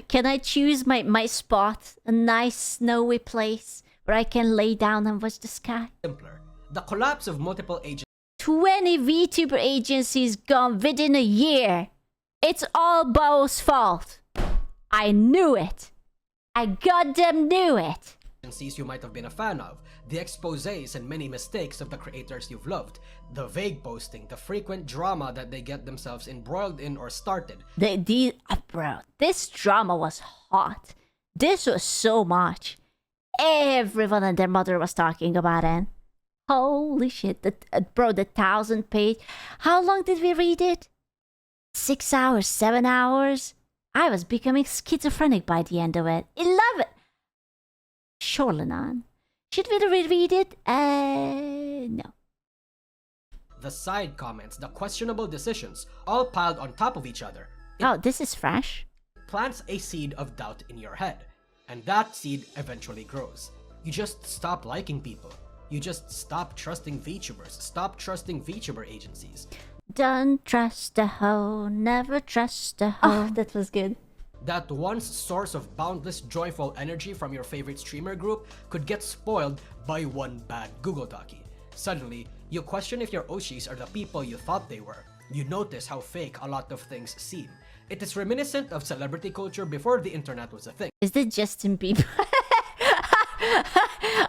Can I choose my spot? A nice snowy place where I can lay down and watch the sky? simpler. The collapse of multiple agencies 20 VTuber agencies gone within a year. It's all Bo's fault. I knew it. I goddamn knew it. you might have been a fan of, the exposés and many mistakes of the creators you've loved, the vague posting, the frequent drama that they get themselves embroiled in or started. Bro, this drama was hot. This was so much. Everyone and their mother was talking about it. Holy shit, bro, the 1,000-page. How long did we read it? 6 hours, 7 hours? I was becoming schizophrenic by the end of it. 11! Surely not. Should we reread it? No. The side comments, the questionable decisions, all piled on top of each other. It Oh, this is fresh. plants a seed of doubt in your head, and that seed eventually grows. You just stop liking people. You just stop trusting VTubers, stop trusting VTuber agencies. Don't trust a hoe, never trust a hoe. Oh, that was good. That once source of boundless joyful energy from your favorite streamer group could get spoiled by one bad Google Docie. Suddenly, you question if your Oshis are the people you thought they were. You notice how fake a lot of things seem. It is reminiscent of celebrity culture before the internet was a thing. Is it Justin Bieber?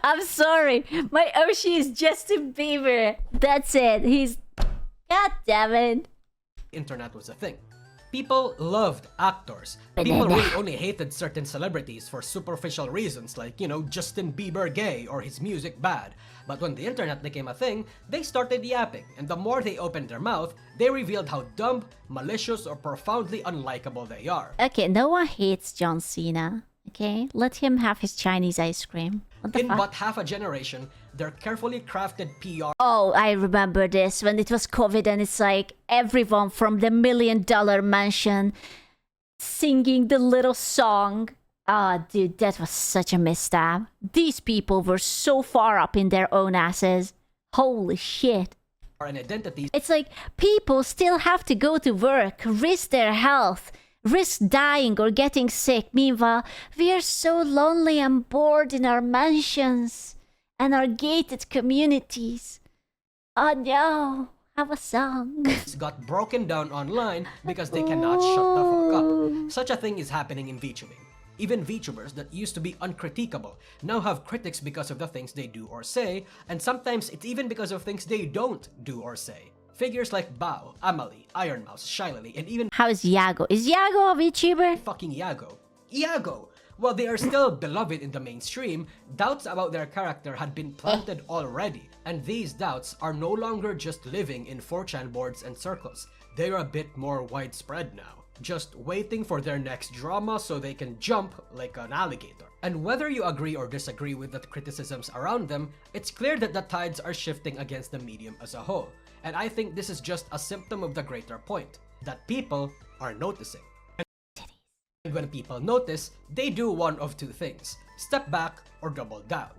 I'm sorry. My Oshi is Justin Bieber. That's it. He's... God damn it. Internet was a thing. People loved actors. People really only hated certain celebrities for superficial reasons like, you know, Justin Bieber gay or his music bad. But when the internet became a thing, they started yapping, and the more they opened their mouth, they revealed how dumb, malicious, or profoundly unlikable they are. Okay, no one hates John Cena. Okay, let him have his Chinese ice cream. What the In fuck? but half a generation, their carefully crafted PR Oh, I remember this when it was COVID and it's like everyone from the $1 Million Mansion singing the little song. Ah, dude, that was such a misstep. These people were so far up in their own asses. Holy shit. and identities It's like people still have to go to work, risk their health, risk dying or getting sick. Meanwhile, we are so lonely and bored in our mansions and our gated communities. Oh no, have a song. got broken down online because they cannot shut the fuck up. Such a thing is happening in VTubing. Even VTubers that used to be uncritiquable now have critics because of the things they do or say, and sometimes it's even because of things they don't do or say. Figures like Bao, Amalie, Ironmouse, Shylily, and even How is Yago? Is Yago a VTuber? fucking Iago. Iago! While they are still beloved in the mainstream, doubts about their character had been planted already, and these doubts are no longer just living in 4chan boards and circles. They're a bit more widespread now, just waiting for their next drama so they can jump like an alligator. And whether you agree or disagree with the criticisms around them, it's clear that the tides are shifting against the medium as a whole. And I think this is just a symptom of the greater point, that people are noticing. And when people notice, they do one of two things: step back or double down.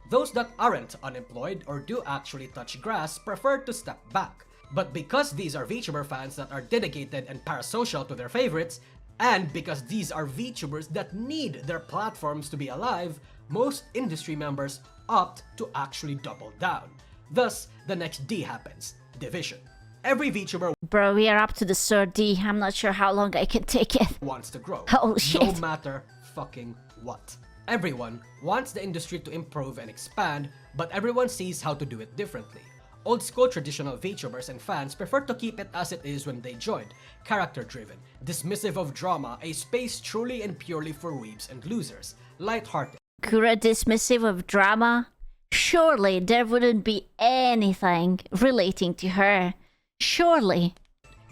Those that aren't unemployed or do actually touch grass prefer to step back. But because these are VTuber fans that are dedicated and parasocial to their favorites, and because these are VTubers that need their platforms to be alive, most industry members opt to actually double down. Thus, the next D happens: division. Every VTuber Bro, we are up to the third D. I'm not sure how long I can take it. wants to grow, Oh, shit. no matter fucking what. Everyone wants the industry to improve and expand, but everyone sees how to do it differently. Old school traditional VTubers and fans prefer to keep it as it is when they joined, character-driven, dismissive of drama, a space truly and purely for weebs and losers, lighthearted, Kura dismissive of drama? Surely there wouldn't be anything relating to her. Surely.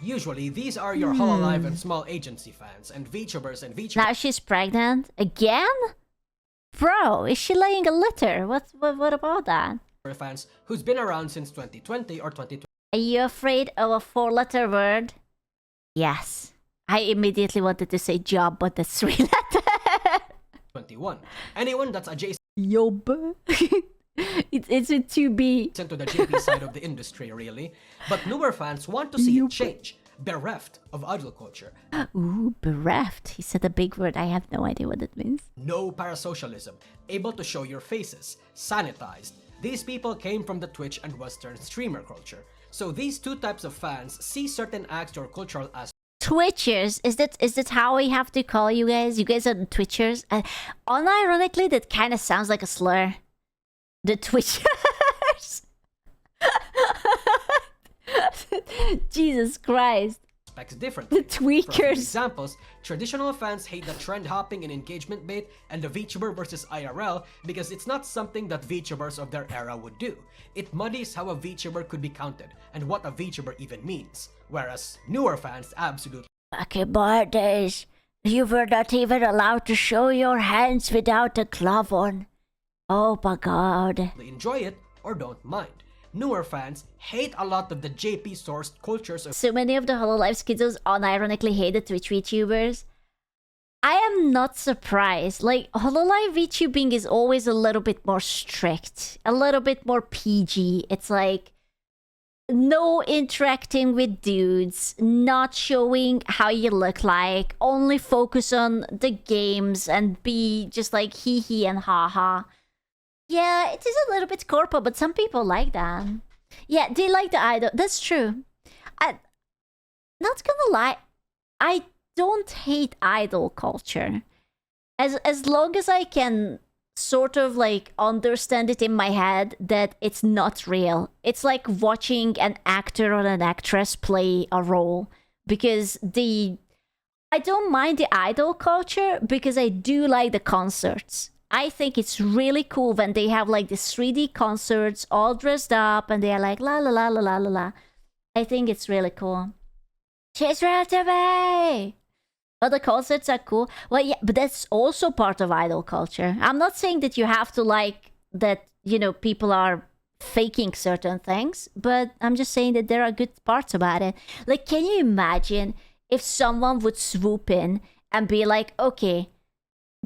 Usually, these are your Hololive and small agency fans, and VTubers and VTubers Now she's pregnant? Again? Bro, is she laying a litter? What about that? fans who's been around since 2020 or 2021. Are you afraid of a four-letter word? Yes. I immediately wanted to say job, but that's three-letter. Anyone that's adjacent Yob. It's a 2B. to the JP side of the industry, really. But newer fans want to see it change, bereft of idol culture. Ooh, bereft. He said a big word. I have no idea what that means. No parasocialism, able to show your faces, sanitized. These people came from the Twitch and Western streamer culture. So these two types of fans see certain acts or cultural aspects Twitchers? Is that how we have to call you guys? You guys are the Twitchers? Unironically, that kind of sounds like a slur. The Twitchers. Jesus Christ. differently. The tweakers. For a few examples, traditional fans hate the trend hopping and engagement bait and the VTuber versus IRL because it's not something that VTubers of their era would do. It muddies how a VTuber could be counted and what a VTuber even means. Whereas newer fans absolutely Back in my days, you were not even allowed to show your hands without a glove on. Oh my god. enjoy it or don't mind. Newer fans hate a lot of the JP-sourced cultures of So many of the Hololive schizzos unironically hate the Twitch VTubers. I am not surprised. Like, Hololive VTubing is always a little bit more strict, a little bit more PG. It's like, no interacting with dudes, not showing how you look like, only focus on the games and be just like hee hee and ha ha. Yeah, it is a little bit corpo, but some people like that. Yeah, they like the idol. That's true. Not gonna lie, I don't hate idol culture. As long as I can sort of like understand it in my head that it's not real. It's like watching an actor or an actress play a role. Because I don't mind the idol culture because I do like the concerts. I think it's really cool when they have like these 3D concerts all dressed up and they're like la la la la la la la. I think it's really cool. She's real to me! But the concerts are cool. Well, yeah, but that's also part of idol culture. I'm not saying that you have to like that, you know, people are faking certain things, but I'm just saying that there are good parts about it. Like, can you imagine if someone would swoop in and be like, okay,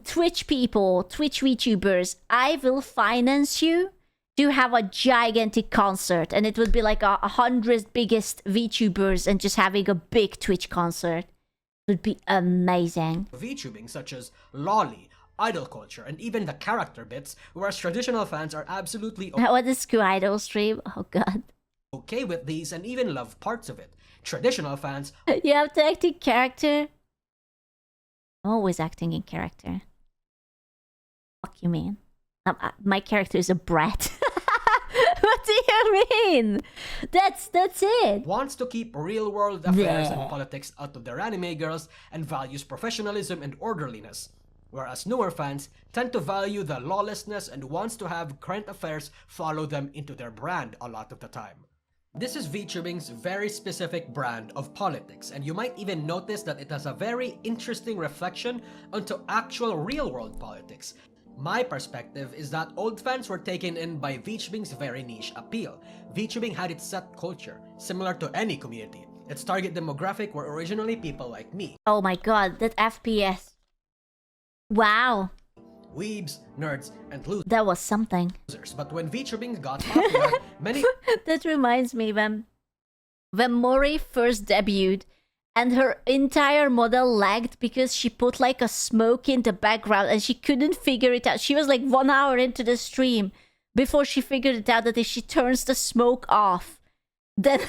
Twitch people, Twitch VTubers, I will finance you to have a gigantic concert, and it would be like 100 biggest VTubers and just having a big Twitch concert. It would be amazing. VTubing such as lolly, idol culture, and even the character bits, whereas traditional fans are absolutely What is Screw Idol stream? Oh god. okay with these and even love parts of it. Traditional fans You have to act in character. I'm always acting in character. Fuck you mean? My character is a brat. What do you mean? That's it. wants to keep real-world affairs and Bleh. politics out of their anime girls and values professionalism and orderliness. Whereas newer fans tend to value the lawlessness and wants to have current affairs follow them into their brand a lot of the time. This is VTubing's very specific brand of politics, and you might even notice that it has a very interesting reflection onto actual real-world politics. My perspective is that old fans were taken in by VTubing's very niche appeal. VTubing had its set culture, similar to any community. Its target demographic were originally people like me, Oh my god, that FPS. Wow, weebs, nerds, and that was something. losers. But when VTubing got popular, many That reminds me when Mori first debuted and her entire model lagged because she put like a smoke in the background and she couldn't figure it out. She was like 1 hour into the stream before she figured it out that if she turns the smoke off, then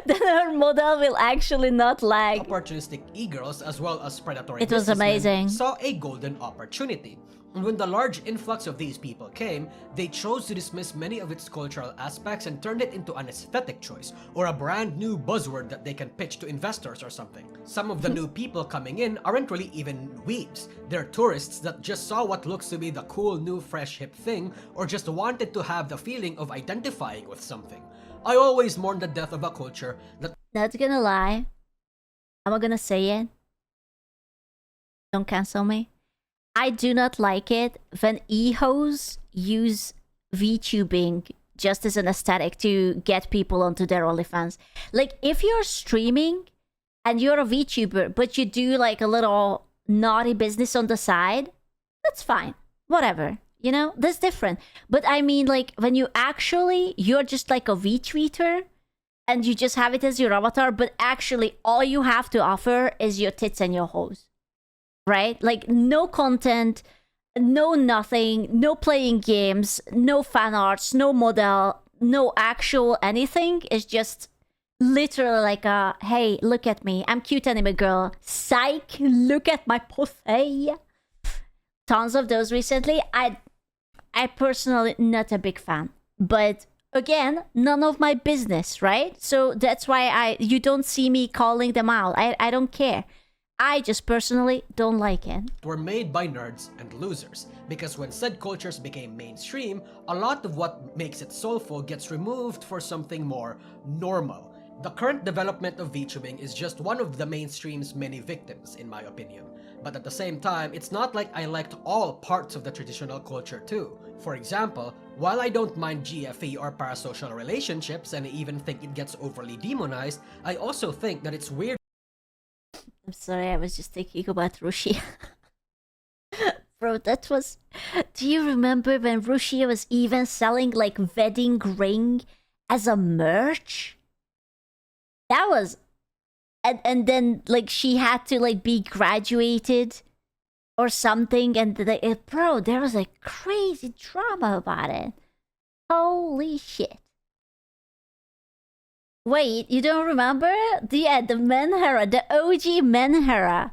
then her model will actually not lag. opportunistic e-girls as well as predatory It was businessmen amazing. saw a golden opportunity. And when the large influx of these people came, they chose to dismiss many of its cultural aspects and turned it into an aesthetic choice or a brand new buzzword that they can pitch to investors or something. Some of the new people coming in aren't really even weebs. They're tourists that just saw what looks to be the cool new fresh hip thing or just wanted to have the feeling of identifying with something. I always mourn the death of a culture that Not gonna lie. I'm not gonna say it. Don't cancel me. I do not like it when e-hoes use VTubing just as an aesthetic to get people onto their OnlyFans. Like, if you're streaming and you're a VTuber, but you do like a little naughty business on the side, that's fine. Whatever. You know, that's different. But I mean, like, when you're just like a VTweeter and you just have it as your avatar, but actually all you have to offer is your tits and your hose. Right? Like, no content, no nothing, no playing games, no fan arts, no model, no actual anything. It's just literally like a, hey, look at me, I'm cute anime girl. Psych, look at my pussy. Tons of those recently. I personally not a big fan. But again, none of my business, right? So that's why you don't see me calling them out. I don't care. I just personally don't like it. were made by nerds and losers, because when said cultures became mainstream, a lot of what makes it soulful gets removed for something more normal. The current development of VTubing is just one of the mainstream's many victims, in my opinion. But at the same time, it's not like I liked all parts of the traditional culture too. For example, while I don't mind GFE or parasocial relationships and I even think it gets overly demonized, I also think that it's weird I'm sorry, I was just thinking about Rushia. Bro, that was... Do you remember when Rushia was even selling, like, wedding ring as a merch? That was... And then, like, she had to, like, be graduated or something, and, bro, there was, like, crazy drama about it. Holy shit. Wait, you don't remember? The Menhera, the OG Menhera.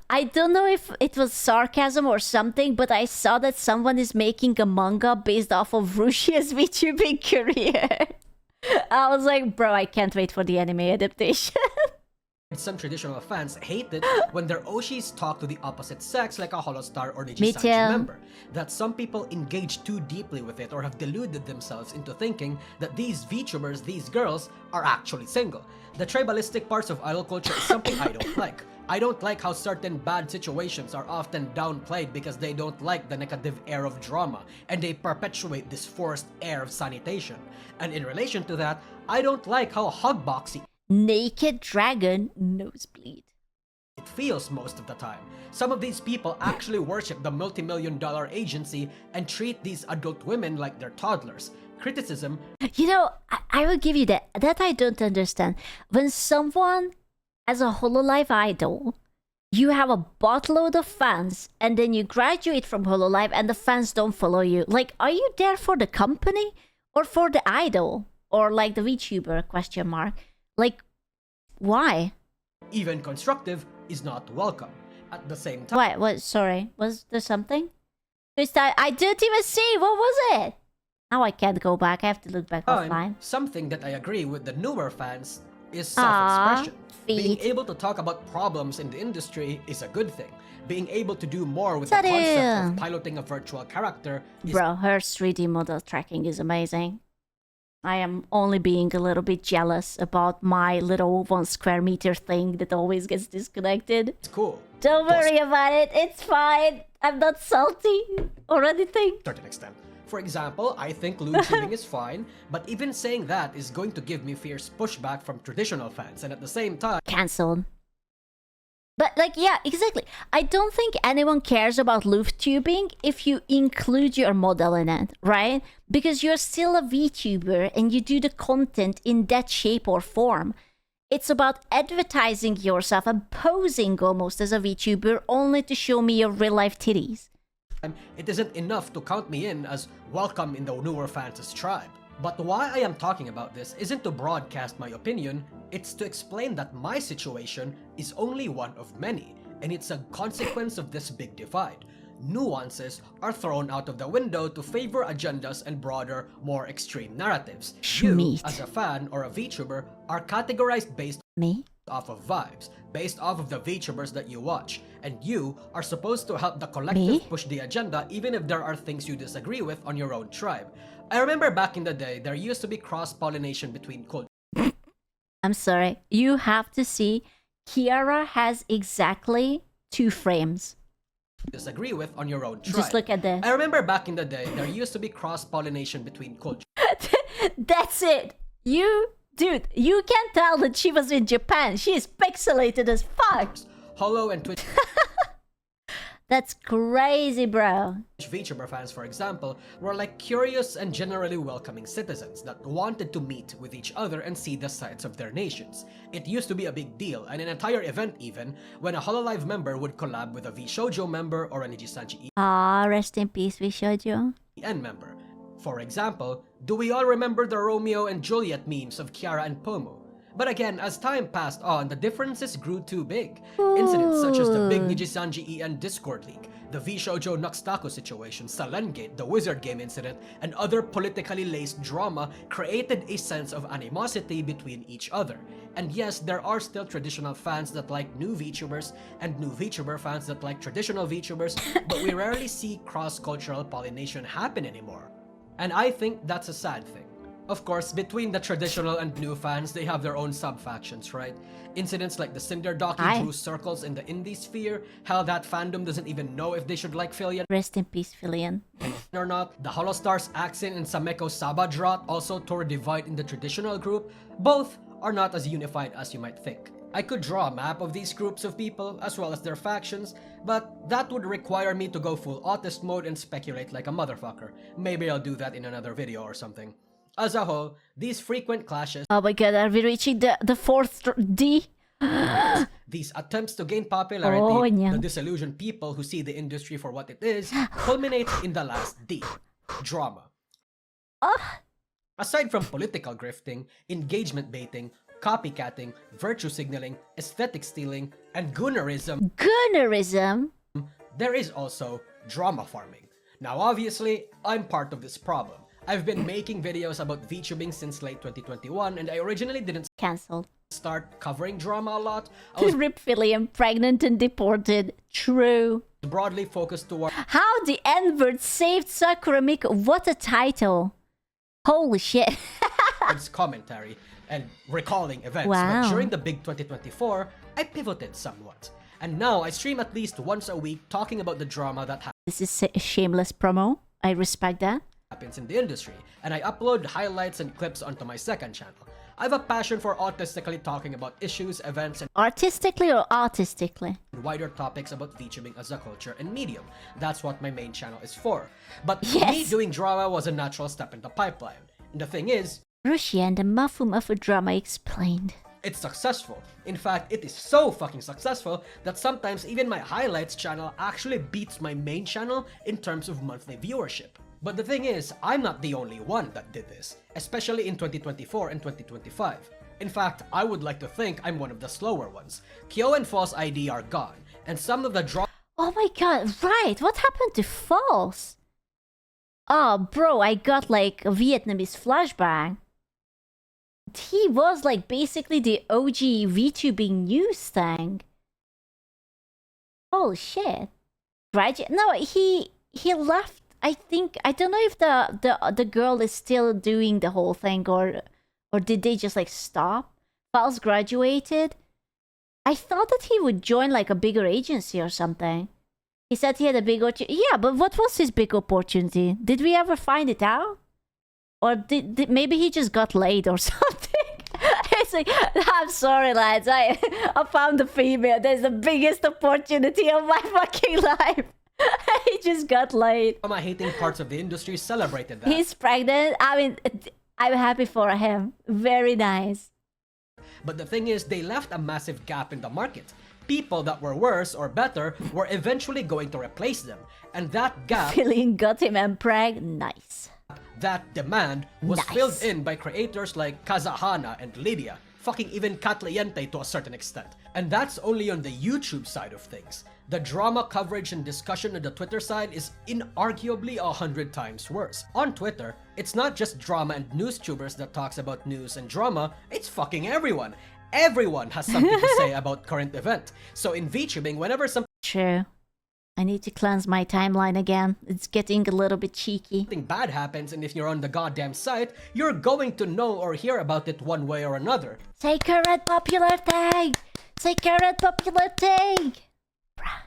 I don't know if it was sarcasm or something, but I saw that someone is making a manga based off of Rushia's VTubing career. I was like, bro, I can't wait for the anime adaptation. some traditional fans hate it when their Oshis talk to the opposite sex like a Holostar or Me Nijisanji too. member. That some people engage too deeply with it or have deluded themselves into thinking that these VTubers, these girls, are actually single. The tribalistic parts of idol culture is something I don't like. I don't like how certain bad situations are often downplayed because they don't like the negative air of drama and they perpetuate this forced air of sanitation. And in relation to that, I don't like how hugboxy Naked dragon nosebleed. it feels most of the time. Some of these people actually worship the multi-million-dollar agency and treat these adult women like they're toddlers. Criticism You know, I will give you that. That I don't understand. When someone as a Hololive idol, you have a buttload of fans, and then you graduate from Hololive and the fans don't follow you. Like, are you there for the company or for the idol? Or like the VTuber, question mark. Like, why? even constructive, is not welcome. At the same time, Why? What? Sorry. Was there something? This time, I didn't even see. What was it? Now I can't go back. I have to look back offline. Something that I agree with the newer fans is Aw, self-expression. Being feet. able to talk about problems in the industry is a good thing. Being able to do more with Sorry. the concept of piloting a virtual character is Bro, her 3D model tracking is amazing. I am only being a little bit jealous about my little 1 square meter thing that always gets disconnected. cool. Don't To a worry about it. It's fine. I'm not salty or anything. certain extent. For example, I think VTubing is fine, but even saying that is going to give me fierce pushback from traditional fans, and at the same time, Cancelled. But like, yeah, exactly. I don't think anyone cares about tubing if you include your model in it, right? Because you're still a VTuber and you do the content in that shape or form. It's about advertising yourself and posing almost as a VTuber only to show me your real life titties. it isn't enough to count me in as welcome in the newer fans' tribe. But why I am talking about this isn't to broadcast my opinion, it's to explain that my situation is only one of many, and it's a consequence of this big divide. Nuances are thrown out of the window to favor agendas and broader, more extreme narratives. You, Schmeat. as a fan or a VTuber, are categorized based Me? off of vibes, based off of the VTubers that you watch, and you are supposed to help the collective Me? push the agenda even if there are things you disagree with on your own tribe. I remember back in the day, there used to be cross-pollination between cultures. I'm sorry. You have to see, Kiara has exactly 2 frames. Disagree with on your own tribe. Just look at this. I remember back in the day, there used to be cross-pollination between cultures. That's it. Dude, you can tell that she was in Japan. She is pixelated as fuck. Hollow and Twitch That's crazy, bro. VTuber fans, for example, were like curious and generally welcoming citizens that wanted to meet with each other and see the sides of their nations. It used to be a big deal, and an entire event even, when a Hololive member would collab with a VShojo member or an Ijisanji Ah, rest in peace, Vishoujo. EN member. For example, do we all remember the Romeo and Juliet memes of Kiara and Pomo? But again, as time passed on, the differences grew too big. Incidents such as the big Nijisanji EN Discord leak, the VShojo Nuxtaku situation, Salengate, the Wizard Game incident, and other politically laced drama created a sense of animosity between each other. And yes, there are still traditional fans that like new VTubers, and new VTuber fans that like traditional VTubers, but we rarely see cross-cultural pollination happen anymore. And I think that's a sad thing. Of course, between the traditional and new fans, they have their own sub-factions, right? Incidents like the Cinder Doki drew circles in the indie sphere, how that fandom doesn't even know if they should like Filian Rest in peace, Filian. or not. The Holostars Axin and Sameko Sabadrot also tore divide in the traditional group. Both are not as unified as you might think. I could draw a map of these groups of people, as well as their factions, but that would require me to go full autist mode and speculate like a motherfucker. Maybe I'll do that in another video or something. As a whole, these frequent clashes, Oh my god, are we reaching the 4th D? these attempts to gain popularity, Oh, yeah. the disillusioned people who see the industry for what it is, culminate in the last D, drama. Aside from political grifting, engagement baiting, copycatting, virtue signaling, aesthetic stealing, and goonerism, Goonerism? there is also drama farming. Now obviously, I'm part of this problem. I've been making videos about VTubing since late 2021, and I originally didn't Cancelled. start covering drama a lot. I was Rip Filian, pregnant and deported. True. broadly focused towards How the N-word saved Sakura Miko. What a title. Holy shit. commentary and recalling events, Wow. but during the big 2024, I pivoted somewhat. And now I stream at least once a week talking about the drama that This is a shameless promo. I respect that. happens in the industry, and I upload highlights and clips onto my second channel. I have a passion for autistically talking about issues, events, and Artistically or artistically? wider topics about VTubing as a culture and medium. That's what my main channel is for. But Yes. me doing drama was a natural step in the pipeline. And the thing is, Rushi and the Mafu Mafu drama explained. it's successful. In fact, it is so fucking successful that sometimes even my highlights channel actually beats my main channel in terms of monthly viewership. But the thing is, I'm not the only one that did this, especially in 2024 and 2025. In fact, I would like to think I'm one of the slower ones. Kyo and False ID are gone, and some of the Oh my my god, right. What happened to False? Oh, bro, I got like a Vietnamese flashbang. He was like basically the OG VTubing news thing. Holy shit. No, he left. I think I don't know if the girl is still doing the whole thing or did they just like stop? False graduated. I thought that he would join like a bigger agency or something. He said he had a big yeah, but what was his big opportunity? Did we ever find it out? Or did maybe he just got laid or something? It's like, I'm sorry, lads. I found a female. There's the biggest opportunity of my fucking life. He just got laid. Drama hating parts of the industry celebrated that. He's pregnant. I mean, I'm happy for him. Very nice. But the thing is, they left a massive gap in the market. People that were worse or better were eventually going to replace them. And that gap, Feeling got him and preg. Nice. that demand, was Nice. filled in by creators like Kazahana and Lydia, fucking even Katliente to a certain extent. And that's only on the YouTube side of things. The drama coverage and discussion on the Twitter side is inarguably 100 times worse. On Twitter, it's not just drama and news tubers that talks about news and drama, it's fucking everyone. Everyone has something to say about current event. So in VTubing, whenever something True. I need to cleanse my timeline again. It's getting a little bit cheeky. bad happens, and if you're on the goddamn site, you're going to know or hear about it one way or another. Say current popular thing! Say current popular thing! Bruh.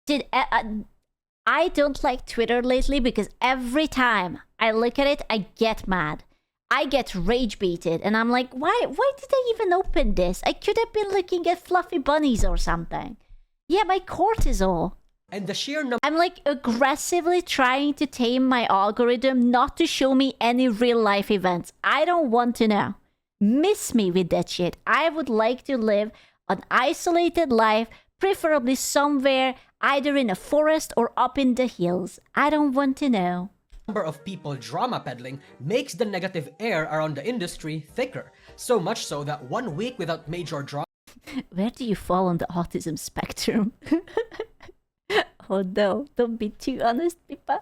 Dude, I don't like Twitter lately because every time I look at it, I get mad. I get rage baited, and I'm like, why did I even open this? I could have been looking at fluffy bunnies or something. Yeah, my cortisol. And the sheer number I'm like aggressively trying to tame my algorithm not to show me any real life events. I don't want to know. Miss me with that shit. I would like to live an isolated life, preferably somewhere either in a forest or up in the hills. I don't want to know. of people drama peddling makes the negative air around the industry thicker. So much so that 1 week without major drama Where do you fall on the autism spectrum? Oh no, don't be too honest, people.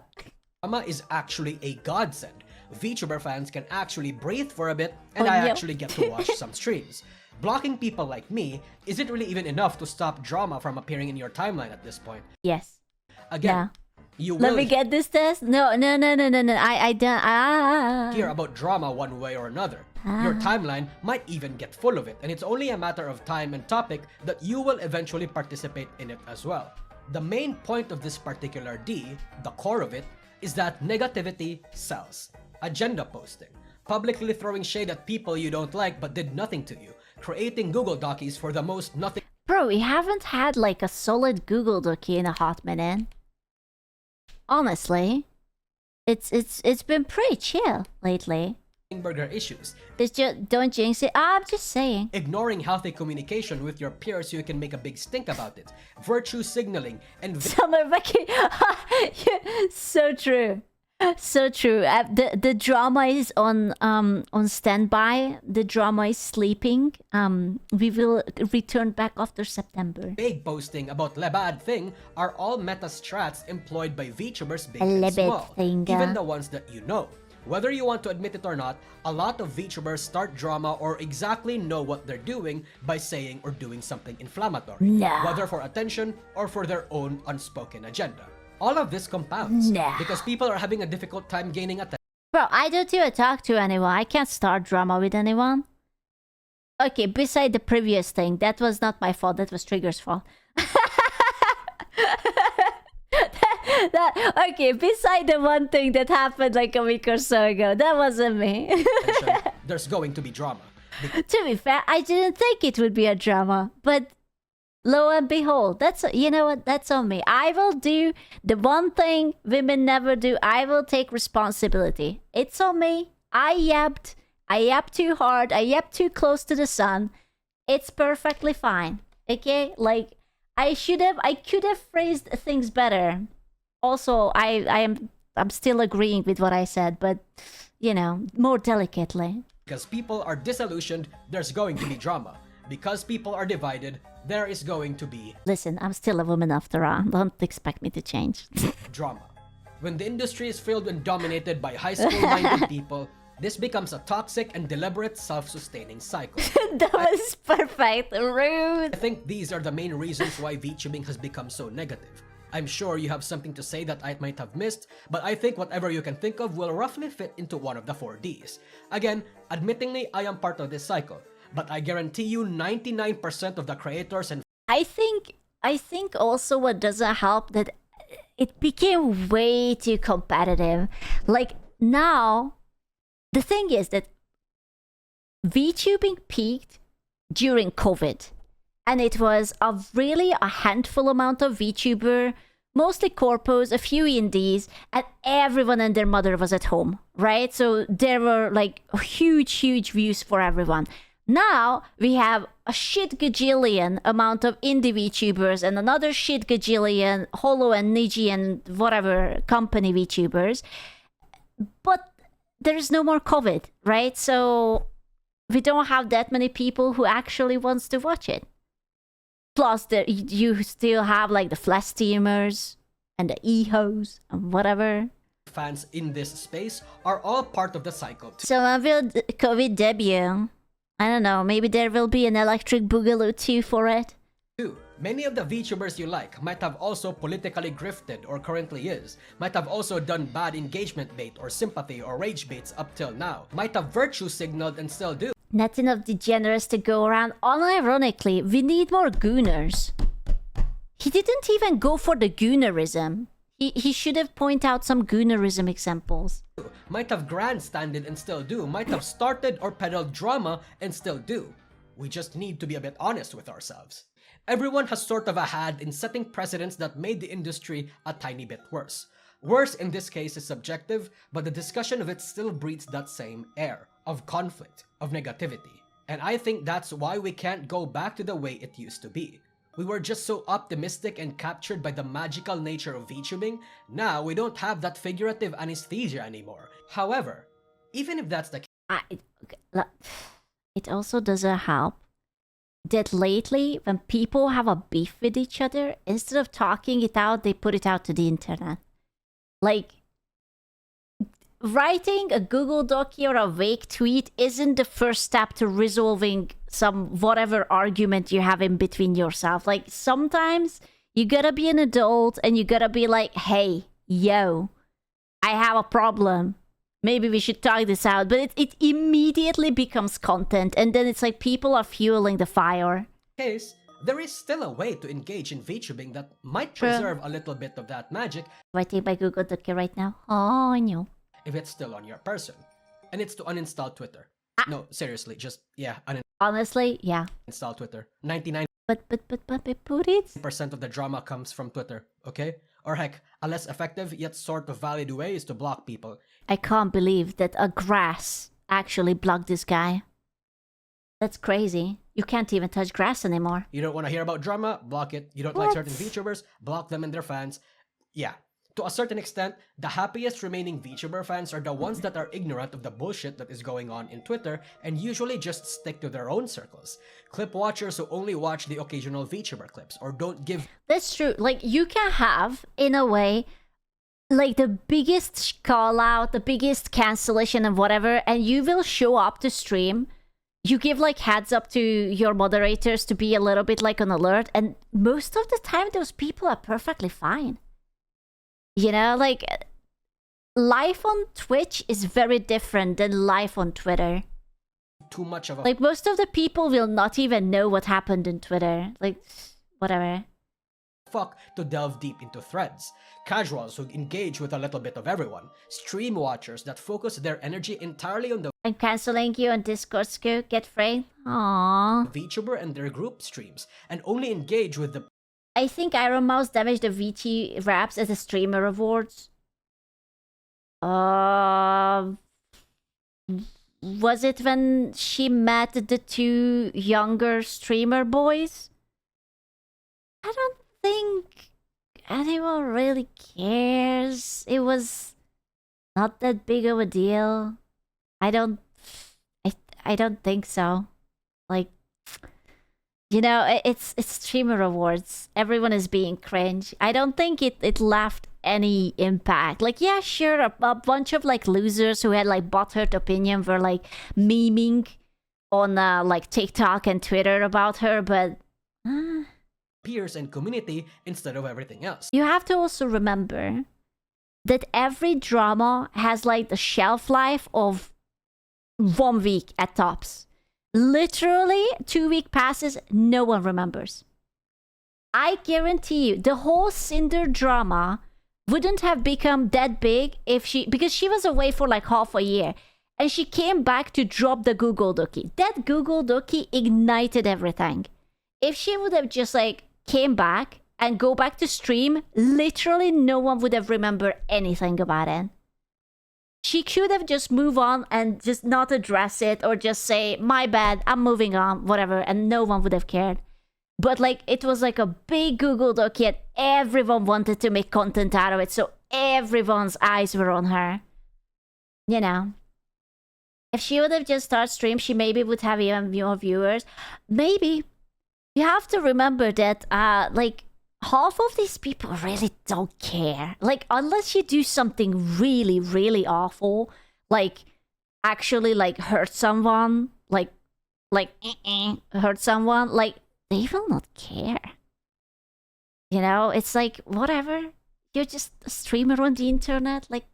is actually a godsend. VTuber fans can actually breathe for a bit, and Oh, I no. actually get to watch some streams. Blocking people like me isn't really even enough to stop drama from appearing in your timeline at this point. Yes. Again, Yeah. you Let will me get this test. No. I don't. hear about drama one way or another. Your timeline might even get full of it, and it's only a matter of time and topic that you will eventually participate in it as well. The main point of this particular D, the core of it, is that negativity sells. Agenda posting, publicly throwing shade at people you don't like but did nothing to you, creating Google Docies for the most nothing Bro, we haven't had like a solid Google Dokie in a hot minute. Honestly, it's been pretty chill lately. burger issues, It's just don't jinx it. I'm just saying. ignoring healthy communication with your peers so you can make a big stink about it, virtue signaling, and Summer vacation. So true. So true. The drama is on standby. The drama is sleeping. We will return back after September. vague posting about lebad thing are all meta strats employed by VTubers big A and lebad small, thing, even the ones that you know. Whether you want to admit it or not, a lot of VTubers start drama or exactly know what they're doing by saying or doing something inflammatory, No. whether for attention or for their own unspoken agenda. All of this compounds No. because people are having a difficult time gaining attention. Bro, I don't even talk to anyone. I can't start drama with anyone. Okay, beside the previous thing, that was not my fault. That was Trigger's fault. Okay, beside the one thing that happened like a week or so ago, that wasn't me. There's going to be drama. To be fair, I didn't think it would be a drama, but lo and behold, you know what? That's on me. I will do the one thing women never do. I will take responsibility. It's on me. I yapped. I yapped too hard. I yapped too close to the sun. It's perfectly fine. Okay? Like I could have phrased things better. Also, I'm still agreeing with what I said, but you know, more delicately. Because people are disillusioned, there's going to be drama. Because people are divided, there is going to be Listen, I'm still a woman after all. Don't expect me to change. drama. When the industry is filled and dominated by high school-minded people, this becomes a toxic and deliberate self-sustaining cycle. That was perfect. Rude. I think these are the main reasons why VTubing has become so negative. I'm sure you have something to say that I might have missed, but I think whatever you can think of will roughly fit into one of the 4Ds. Again, admittingly, I am part of this cycle, but I guarantee you 99% of the creators and I think also what doesn't help that it became way too competitive. Like now, the thing is that VTubing peaked during COVID. And it was a handful amount of VTuber, mostly corpos, a few indies, and everyone and their mother was at home, right? So there were like huge views for everyone. Now we have a shit gajillion amount of indie VTubers and another shit gajillion Holo and Niji and whatever company VTubers. But there's no more COVID, right? So we don't have that many people who actually wants to watch it. Plus, you still have like the flash streamers and the ehos and whatever. fans in this space are all part of the cycle too. So will COVID debut? I don't know, maybe there will be an electric boogaloo too for it. Many of the VTubers you like might have also politically grifted or currently is, might have also done bad engagement bait or sympathy or rage baits up till now, might have virtue signaled and still do. Not enough degenerates to go around. Unironically, we need more gooners. He didn't even go for the goonerism. He should have pointed out some goonerism examples. Might have grandstanded and still do, might have started or peddled drama and still do. We just need to be a bit honest with ourselves. Everyone has sort of a hand in setting precedents that made the industry a tiny bit worse. Worse in this case is subjective, but the discussion of it still breeds that same air of conflict, of negativity. And I think that's why we can't go back to the way it used to be. We were just so optimistic and captured by the magical nature of VTubing, now we don't have that figurative anesthesia anymore. However, even if that's the case, It also doesn't help that lately, when people have a beef with each other, instead of talking it out, they put it out to the internet. Like, writing a Google Doc or a vague tweet isn't the first step to resolving some whatever argument you have in between yourself. Like, sometimes you gotta be an adult and you gotta be like, hey, yo, I have a problem. Maybe we should talk this out. But it immediately becomes content, and then it's like people are fueling the fire. There is still a way to engage in VTubing that might True. preserve a little bit of that magic Writing by Google Doc right now. Oh, I know. if it's still on your person. And it's to uninstall Twitter. No, seriously, just, Honestly, yeah. uninstall Twitter. 99% But put it. of the drama comes from Twitter, okay? Or heck, a less effective yet sort of valid way is to block people. I can't believe that a grass actually blocked this guy. That's crazy. You can't even touch grass anymore. You don't want to hear about drama? Block it. You don't like certain VTubers? Block them and their fans. Yeah. To a certain extent, the happiest remaining VTuber fans are the ones that are ignorant of the bullshit that is going on in Twitter and usually just stick to their own circles. Clip watchers who only watch the occasional VTuber clips or don't give. That's true. Like, you can have, in a way, like the biggest call out, the biggest cancellation and whatever, and you will show up to stream. You give like heads up to your moderators to be a little bit like on alert, and most of the time those people are perfectly fine. You know, like, life on Twitch is very different than life on Twitter. Too much of a Like, most of the people will not even know what happened in Twitter. Like, whatever. fuck to delve deep into threads. Casuals who engage with a little bit of everyone. Stream watchers that focus their energy entirely on the I'm canceling you on Discord, Scoot. Get free. Aww. VTuber and their group streams, and only engage with the I think Iron Mouse damaged the VT raps as a streamer awards. Was it when she met the two younger streamer boys? I don't think anyone really cares. It was not that big of a deal. I don't think so. Like, You know, it's streamer awards. Everyone is being cringe. I don't think it left any impact. Like, yeah, sure, a bunch of like losers who had like butthurt opinion were like memeing on like TikTok and Twitter about her, but peers and community instead of everything else. you have to also remember that every drama has like the shelf life of 1 week at tops. Literally 2 week passes, no one remembers. I guarantee you the whole Cinder drama wouldn't have become that big because she was away for like half a year and she came back to drop the Google Dookie. That Google Dookie ignited everything. If she would have just like came back and go back to stream, literally no one would have remembered anything about it. She should have just moved on and just not address it or just say, my bad, I'm moving on, whatever, and no one would have cared. But like, it was like a big Google Doc, yet everyone wanted to make content out of it, so everyone's eyes were on her. You know. If she would have just started stream, she maybe would have even more viewers. Maybe. You have to remember that, like, half of these people really don't care. Like, unless you do something really, really awful, like, actually, like, hurt someone, hurt someone, like, they will not care. You know, it's like, whatever. You're just a streamer on the internet, like,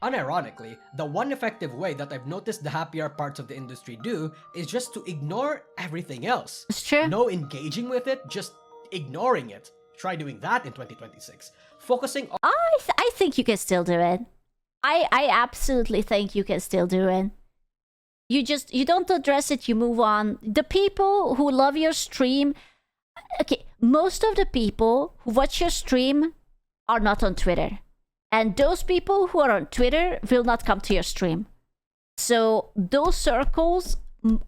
Unironically, the one effective way that I've noticed the happier parts of the industry do is just to ignore everything else. It's true. No engaging with it, just ignoring it. Try doing that in 2026. Focusing on I think you can still do it. I absolutely think you can still do it. You don't address it, you move on. The people who love your stream, okay, most of the people who watch your stream are not on Twitter. And those people who are on Twitter will not come to your stream. So those circles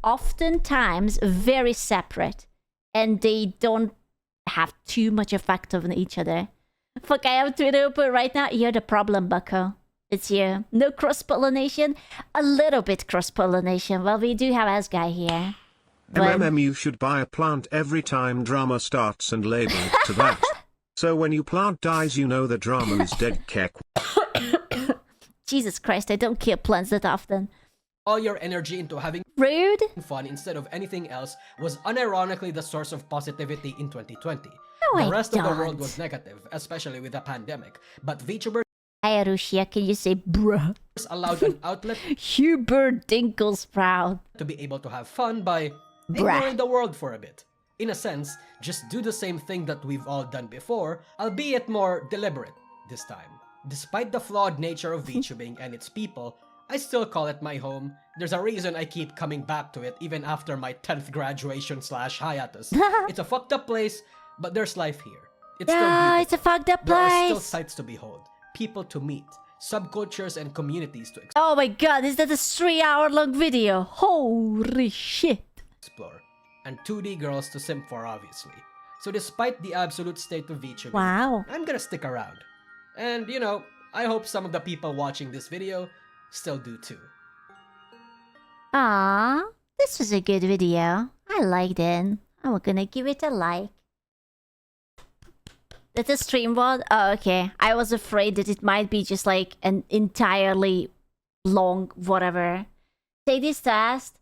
oftentimes very separate and they don't have too much effect on each other. Fuck, I have Twitter open right now. You're the problem, bucko. It's you. No cross-pollination. A little bit cross-pollination. Well, we do have Asguy here. But You should buy a plant every time drama starts and label it to that. So when your plant dies, you know the drama is dead. Keck. Jesus Christ, I don't kill plants that often. all your energy into having Rude. fun instead of anything else was unironically the source of positivity in 2020. No, The rest of the world don't. was negative, especially with the pandemic, but VTubers Hi, Arushia, can you say bruh? allowed an outlet Hubert Dinklesprout. to be able to have fun by Bruh. ignoring the world for a bit. In a sense, just do the same thing that we've all done before, albeit more deliberate this time. Despite the flawed nature of VTubing and its people, I still call it my home. There's a reason I keep coming back to it even after my 10th graduation / hiatus. It's a fucked up place, but there's life here. It's still Yeah, beautiful. it's a fucked up There are still place. sights to behold, people to meet, subcultures and communities to Oh my god, is that a 3-hour-long video? Holy shit. explore, and 2D girls to simp for, obviously. So despite the absolute state of VTubing, Wow. I'm gonna stick around. And, you know, I hope some of the people watching this video still do too. Ah, this was a good video. I liked it. I'm gonna give it a like. That's a stream bot? Oh, okay. I was afraid that it might be just like an entirely long whatever. Take this test.